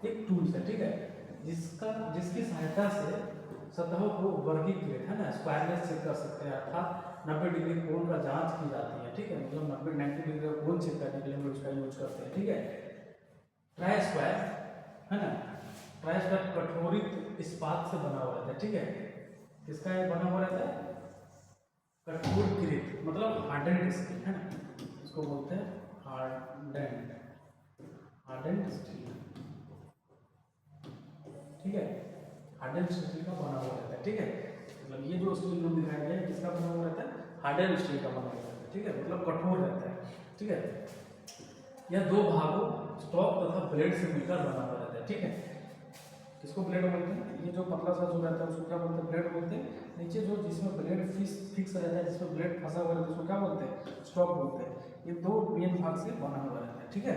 एक टूल्स है, ठीक है, जिसकी सहायता से सतहों को वर्गीकृत, है ना, स्क्वायरनेस चेक कर सकते हैं, अर्थात 90 डिग्री कोण का जांच की जाती है, ठीक है, मतलब 90 डिग्री का कोण चेक करने के लिए हम लोग इसका यूज करते हैं, ठीक है। ट्राई स्क्वायर, है ना, ट्राई स्क्वायर कठोरित इस्पात से बना हुआ रहता है, ठीक है, किसका ये बना हुआ रहता है, कठोरकृत मतलब हार्डेंड स्टील, है ना, इसको बोलते हैं हार्डेंड स्टील, ठीक है, हार्डेंड स्टील का बना हुआ रहता है, ठीक है, मतलब ये जो स्टील रूल दिखाया गया है किसका बना हुआ रहता है, हार्डेंड स्टील का बना हुआ रहता है, ठीक है, मतलब कठोर रहता है, ठीक है, यह दो भागों स्टॉक तथा ब्लेड से मिलकर बना हुआ रहता है, ठीक है, किसको ब्लेड बोलते हैं, ये जो पतला सा जो रहता है उसको क्या बोलते हैं, ब्लेड बोलते हैं, नीचे जो जिसमें ब्लेड फिक्स रहता है, जिसमें ब्लेड फंसा हुआ रहता है उसको क्या बोलते हैं, स्टॉक बोलते हैं, ये दो मेन भाग से बना हुआ रहता है, ठीक है।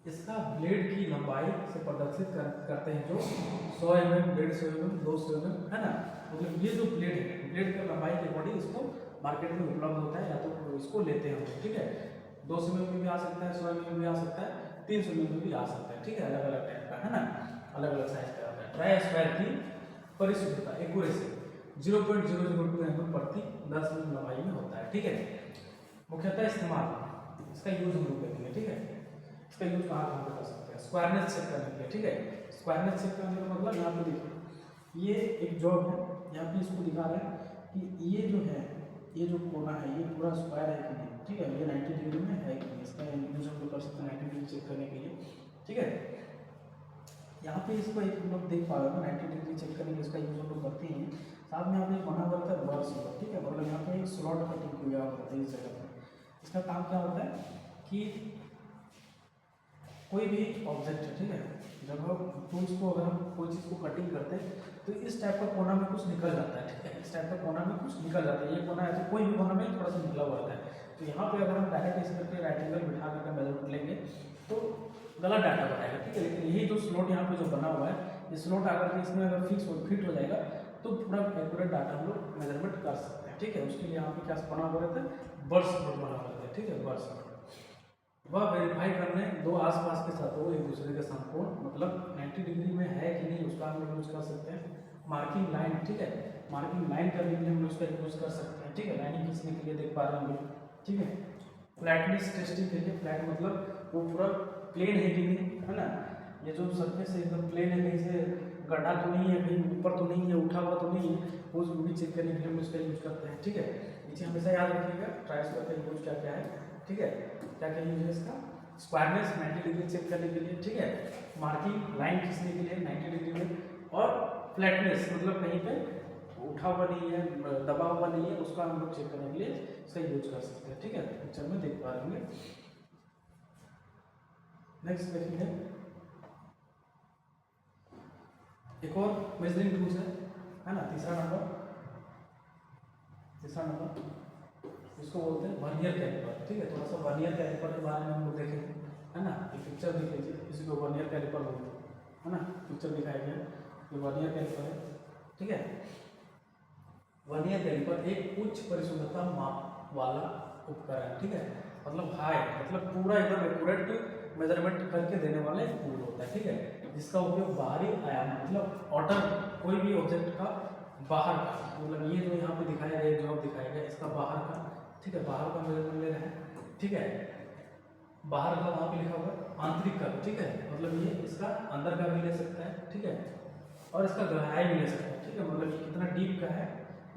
इसका ब्लेड की लंबाई से प्रदर्शित करते हैं जो 100 mm, 150 mm, 200 mm है ना। मतलब ये जो ब्लेड है, ब्लेड की लंबाई के अकॉर्डिंग इसको मार्केट में उपलब्ध होता है, या तो इसको लेते हैं हम लोग, ठीक है। 200 mm में भी आ सकता है, 100 mm में भी आ सकता है, 300 mm में भी आ सकता है, ठीक है। अलग अलग टाइप का है ना, अलग अलग साइज का होता है। ट्राई स्क्वायर की परिशुद्धता एक्यूरेसी 0.002 mm प्रति 10 mm लंबाई में होता है, ठीक है। मुख्यतः इस्तेमाल, इसका यूज हम लोग देखेंगे, ठीक है। इसका यूज कहाँ कहाँ पे कर सकते हैं, स्क्वायरनेस चेक करने के लिए, ठीक है। स्क्वायरनेस चेक करने का मतलब यहाँ पे देखिए, ये एक जॉब है, यहाँ पे इसको दिखा रहे हैं कि ये जो है, ये जो कोना है ये पूरा स्क्वायर है कि नहीं, ठीक है। ये 90 डिग्री में है कि नहीं, इसका यूज हम लोग कर सकते हैं 90 डिग्री चेक करने के लिए, ठीक है। यहाँ पे इसको एक हम लोग देख पा रहे हो 90 डिग्री चेक करने के लिए इसका यूज हम लोग करते हैं। साथ में यहाँ पे बना हुआ था वर्स, ठीक है। मतलब यहाँ पे एक स्लॉट कटिंग हुआ होता है इस जगह पर। इसका काम क्या होता है कि कोई भी ऑब्जेक्ट है, ठीक है, जब हम टूल्स को अगर हम कोई चीज़ को कटिंग करते हैं तो इस टाइप का कोना में कुछ निकल जाता है, ठीक है। इस टाइप का कोना में कुछ निकल जाता है, ये कोना है तो कोई भी कोना में थोड़ा सा निकला हुआ रहता है। तो यहाँ पे अगर हम डायरेक्ट इस करके राइट एंगल बिठा करके मेजरमेंट लेंगे तो गलत डाटा बनाएगा, ठीक है। लेकिन यही जो स्लॉट यहाँ पे जो बना हुआ है, ये स्लॉट आकर के इसमें अगर फिट हो जाएगा तो पूरा एक्यूरेट डाटा हम लोग मेजरमेंट कर सकते हैं, ठीक है। उसके लिए यहाँ पे क्या बना हुआ रहता है, बर्स बना हुआ रहता है, ठीक है। बर्स वह वेरीफाई करने दो आसपास के सतहों एक दूसरे के समकोण मतलब 90 डिग्री में है कि नहीं, उसका हम लोग यूज कर सकते हैं। मार्किंग लाइन, ठीक है, मार्किंग लाइन करने के लिए हम लोग उसका यूज कर सकते हैं, ठीक है। लाइनिंग खींचने के लिए देख पा रहे होंगे, ठीक है। फ्लैटनेस टेस्टिंग के लिए, फ्लैट मतलब वो पूरा प्लेन है कि नहीं, है ना। ये जो सरफेस है एकदम प्लेन है, कहीं से गड्ढा तो नहीं है, कहीं ऊपर तो नहीं है, उठा हुआ तो नहीं है, वो भी चेक करने के लिए हम उसका यूज करते हैं, ठीक है। नीचे हमेशा याद रखिएगा ट्राइस्क्वायर का यूज क्या क्या है, ठीक है। क्या क्या यूज है इसका, स्क्वायरनेस 90 डिग्री चेक करने के लिए, ठीक है। मार्किंग लाइन खींचने के लिए 90 डिग्री में, और फ्लैटनेस मतलब कहीं पे उठा हुआ नहीं है, दबा हुआ नहीं है, उसका हम लोग चेक करने के लिए इसका यूज कर सकते हैं, ठीक है। पिक्चर में देख पा रहे होंगे। नेक्स्ट देखेंगे, एक और मेजरिंग टूल्स है ना, तीसरा नंबर इसको बोलते हैं वर्नियर कैलिपर, ठीक है। थोड़ा सा वर्नियर कैलिपर के बारे में हम लोग देखेंगे, है ना। ये पिक्चर देख लीजिए, इसी को वर्नियर कैलिपर बोलते हैं, है ना। पिक्चर दिखाया गया, ये वर्नियर कैलिपर है, ठीक है। वर्नियर कैलिपर एक उच्च परिशुद्धता माप वाला उपकरण, ठीक है। मतलब हाई मतलब पूरा एकदम एक्यूरेट मेजरमेंट करके देने वाला एक टूल होता है, ठीक है। जिसका उपयोग बाहरी आयाम मतलब ऑर्डर कोई भी ऑब्जेक्ट का बाहर का, मतलब ये जो यहाँ पे दिखाया गया जॉब दिखाया गया इसका बाहर का, ठीक है, बाहर का मेजरमेंट ले रहे हैं, ठीक है। बाहर का वहाँ पे लिखा हुआ है, आंतरिक का, ठीक है, मतलब ये इसका अंदर का भी ले सकता है, ठीक है, और इसका गहराई भी ले सकता है, ठीक है। मतलब ये कितना डीप का है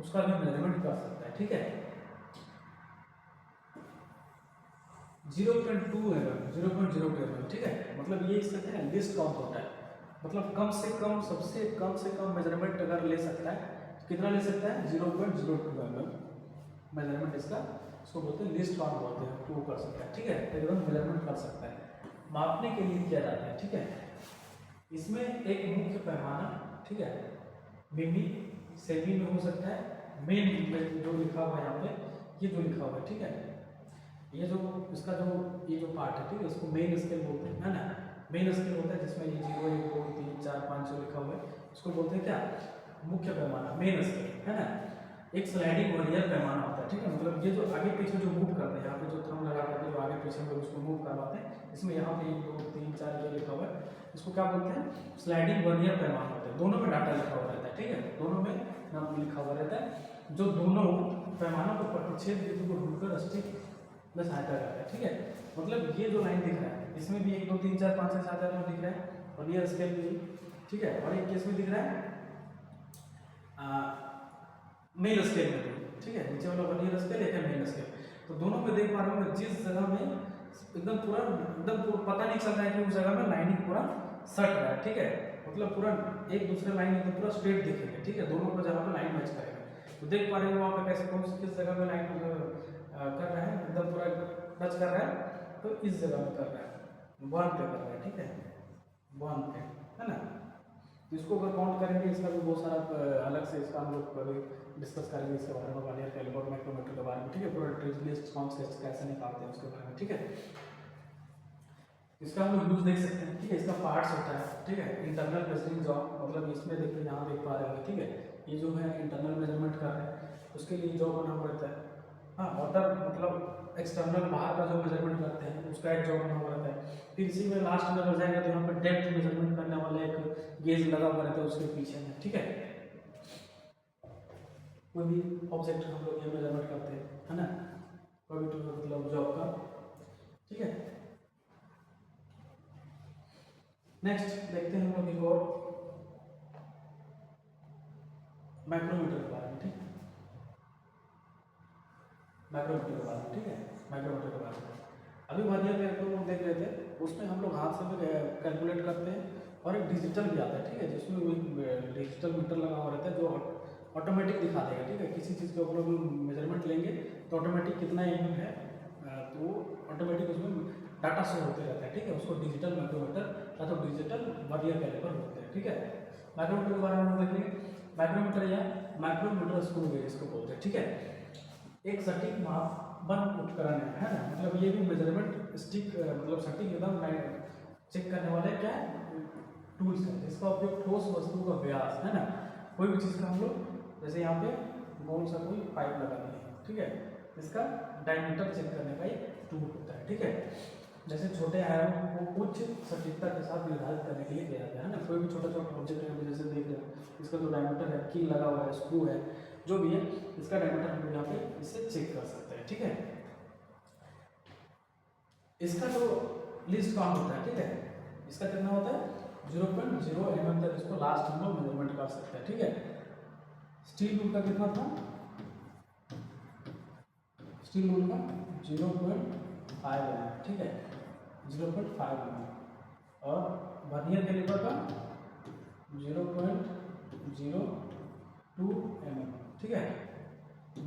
उसका भी मेजरमेंट कर सकता है, ठीक है। 0.2 mm, 0.02 mm, ठीक है। मतलब ये इसका क्या है, लिस्ट काउंट होता है, मतलब कम से कम सबसे कम से कम मेजरमेंट अगर ले सकता है तो कितना ले सकता है, 0.02 mm मेजरमेंट इसका, इसको बोलते हैं लिस्ट काउंट बोलते हैं, तो वो कर सकता है, ठीक है। एकदम मेजरमेंट कर सकता है, मापने के लिए किया जाता है, ठीक है। इसमें एक मुख्य पैमाना, ठीक है, मिमी सेमी में हो सकता है, मेन में जो लिखा हुआ है यहाँ पे, ये जो लिखा हुआ है, ठीक है, ये जो इसका जो ये जो पार्ट है, ठीक है, इसको मेन स्केल बोलते हैं, है ना। मेन स्केल होता है जिसमें ये 0 1 2 3 4 5 6 लिखा हुआ है, इसको बोलते हैं क्या, मुख्य पैमाना, मेन स्केल, है ना। एक स्लाइडिंग वर्नियर पैमाना होता है, ठीक है। मतलब ये जो आगे पीछे जो मूव करते हैं, यहाँ पे जो थंब लगा करके जो आगे पीछे में उसको मूव करवाते हैं, इसमें यहाँ पे 1 2 3 4 ये लिखा हुआ है, इसको क्या बोलते हैं, स्लाइडिंग वर्नियर पैमाना होता है। दोनों में डाटा लिखा हुआ रहता है, ठीक है, दोनों में नाम लिखा हुआ रहता है, जो दोनों पैमानों को प्रतिच्छेद बिंदु को ढूंढकर स्टिक में सहायता करता है, ठीक है। मतलब ये जो लाइन दिख रहा है इसमें भी 1 2 3 4 5 6 7 8 दिख रहा है, वर्नियर स्केल भी, ठीक है। और एक केस में दिख रहा है मेन स्केल में, ठीक है, नीचे वाला वर्नियर स्केल एक है मेन स्केल। तो दोनों में देख पा रहे हो जिस जगह में एकदम पूरा पता नहीं चल रहा है कि उस जगह में लाइनिंग पूरा सट रहा है, ठीक है। मतलब पूरा एक दूसरे लाइन एकदम पूरा स्ट्रेट दिखेगा, ठीक है, दोनों को जगह पे लाइन मैच करेगा। तो देख पा रहे हो वहाँ पे कैसे कौन सी किस जगह में लाइन कर रहा है, एकदम पूरा टच कर रहा है, तो इस जगह में कर रहा है, 1 पे कर रहा है, ठीक है, 1 पे, है ना। इसको अगर काउंट करेंगे इसका भी बहुत सारा अलग से इसका हम लोग कभी डिस्कस करेंगे इसके बारे में, वर्नियर कैलिपर माइक्रोमीटर के बारे में, ठीक है, पूरा लिस्ट काउंट कैसे निकालते हैं उसके बारे में, ठीक है। इसका हम लोग यूज देख सकते हैं, ठीक है। इसका पार्ट्स होता है, ठीक है। इंटरनल मेजरिंग जॉब, मतलब इसमें देखिए यहाँ देख पा रहे होंगे, ठीक है। ये जो है इंटरनल मेजरमेंट कर रहे हैं, उसके लिए जॉब बना हुआ रहता है। हाँ, आउटर मतलब एक्सटर्नल बाहर का जो मेजरमेंट करते हैं उसका एक जॉब बना हुआ रहता है। फिर इसी में लास्ट में अगर जाएंगे तो यहाँ पर डेप्थ मेजरमेंट करने वाला एक गेज लगा हुआ रहता है उसके पीछे में, ठीक है। कोई भी ऑब्जेक्ट हम लोग ये मेजरमेंट करते हैं, है ना, कोई भी मतलब जॉब का, ठीक है। नेक्स्ट देखते हैं हम लोग एक और माइक्रोमीटर के बारे में, ठीक है। माइक्रोमीटर के बारे में, ठीक है। माइक्रोमीटर के बारे में अभी वर्नियर कैलिपर देख रहे थे, उसमें हम लोग हाथ से भी कैलकुलेट करते हैं, और एक डिजिटल भी आता है, ठीक है, जिसमें डिजिटल मीटर लगा हुआ रहता है जो ऑटोमेटिक दिखा देगा, ठीक है। किसी चीज़ के ऊपर हम लोग मेजरमेंट लेंगे तो ऑटोमेटिक कितना एम है तो ऑटोमेटिक उसमें डाटा शो होते रहता है, ठीक है। उसको डिजिटल माइक्रोमीटर या तो डिजिटल वर्नियर कैलिपर बोलते हैं, ठीक है। माइक्रोमीटर के बारे में हम देखेंगे। माइक्रोमीटर या माइक्रोमीटर स्क्रू गेज इसको बोलते हैं, ठीक है। एक सटीक मापन उपकरण है ना, मतलब ये भी मेजरमेंट स्टिक मतलब सटीक एकदम चेक करने वाले क्या टूल्स है, जिसका उपयोग ठोस वस्तु का व्यास, है ना, कोई भी चीज़ का हम लोग जैसे यहाँ पे गोल सा कोई पाइप लगा दिया, ठीक है, इसका डायमीटर चेक करने का एक टूल होता है, ठीक है। जैसे छोटे आयामों को उच्च सटीकता के साथ निर्धारित करने के लिए किया जाता है ना। कोई भी छोटा छोटा ऑब्जेक्ट है, जैसे देख रहे हैं इसका जो डायमीटर है, कील लगा हुआ है, स्क्रू है, जो भी है, इसका डायमीटर हम लोग यहाँ पे इससे चेक कर सकते हैं, ठीक है। इसका जो लिस्ट काउंट होता है, ठीक है, इसका कितना होता है 0.0 mm तक इसको लास्ट हम लोग मेजरमेंट कर सकते हैं, ठीक है। स्टील रूल का कितना था, स्टील रूल का 0.5 mm, ठीक है, 0.5 mm, और वर्नियर कैलिपर का 0.02 mm, ठीक है।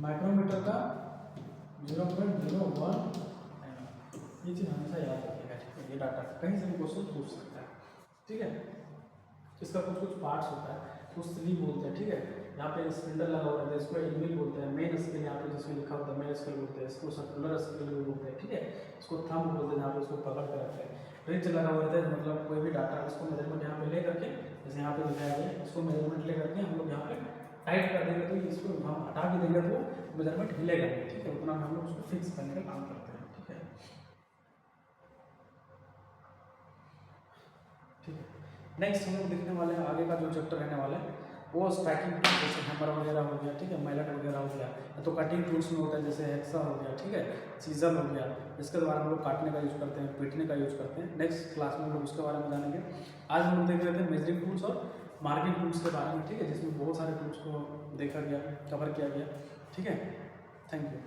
माइक्रोमीटर का 0.01 mm। ये चीज़ हमेशा याद रखिएगा, ठीक है। ये डाटा कहीं से भी क्वेश्चन पूछ सकता है, ठीक है। इसका कुछ कुछ पार्ट्स होता है, कुछ स्लीव बोलते हैं, ठीक है। यहाँ पे स्पिंडल लगा हुआ है, इसको एनविल बोलते हैं। मेन स्केल यहाँ पे जिसमें लिखा होता है मेन स्केल बोलते हैं, इसको सर्कुलर स्केल भी बोलते हैं, ठीक है। इसको थंब बोलते हैं, जहाँ पे इसको पकड़ कर रखते हैं। रिच लगा हुआ रहता है, मतलब कोई भी डाटा इसको मेजरमेंट यहाँ पे ले करके, जैसे यहाँ पे दिखाया गया, इसको मेजरमेंट ले करके हम लोग यहाँ पे टाइट कर देंगे तो इसको हम हटा भी देंगे तो मेजरमेंट हिलेगा नहीं, ठीक है। उतना हम लोग उसको फिक्स करने का काम करते हैं, ठीक है, ठीक है। नेक्स्ट हम लोग देखने वाले हैं आगे का जो चैप्टर रहने वाला है वो स्ट्राइकिंग टूल, जैसे हैमर वगैरह हो गया, ठीक है, मैलेट वगैरह हो गया, तो कटिंग टूल्स में होता है जैसे हेक्सा हो गया, ठीक है, सीजर हो गया, इसके द्वारा हम लोग काटने का यूज़ करते हैं, पीटने का यूज़ करते हैं। नेक्स्ट क्लास में हम लोग उसके बारे में जानेंगे। आज हम लोग देख रहे थे मेजरिंग टूल्स और मार्किंग टूल्स के बारे में, ठीक है, जिसमें बहुत सारे टूल्स को देखा गया, कवर किया गया, ठीक है। Thank you.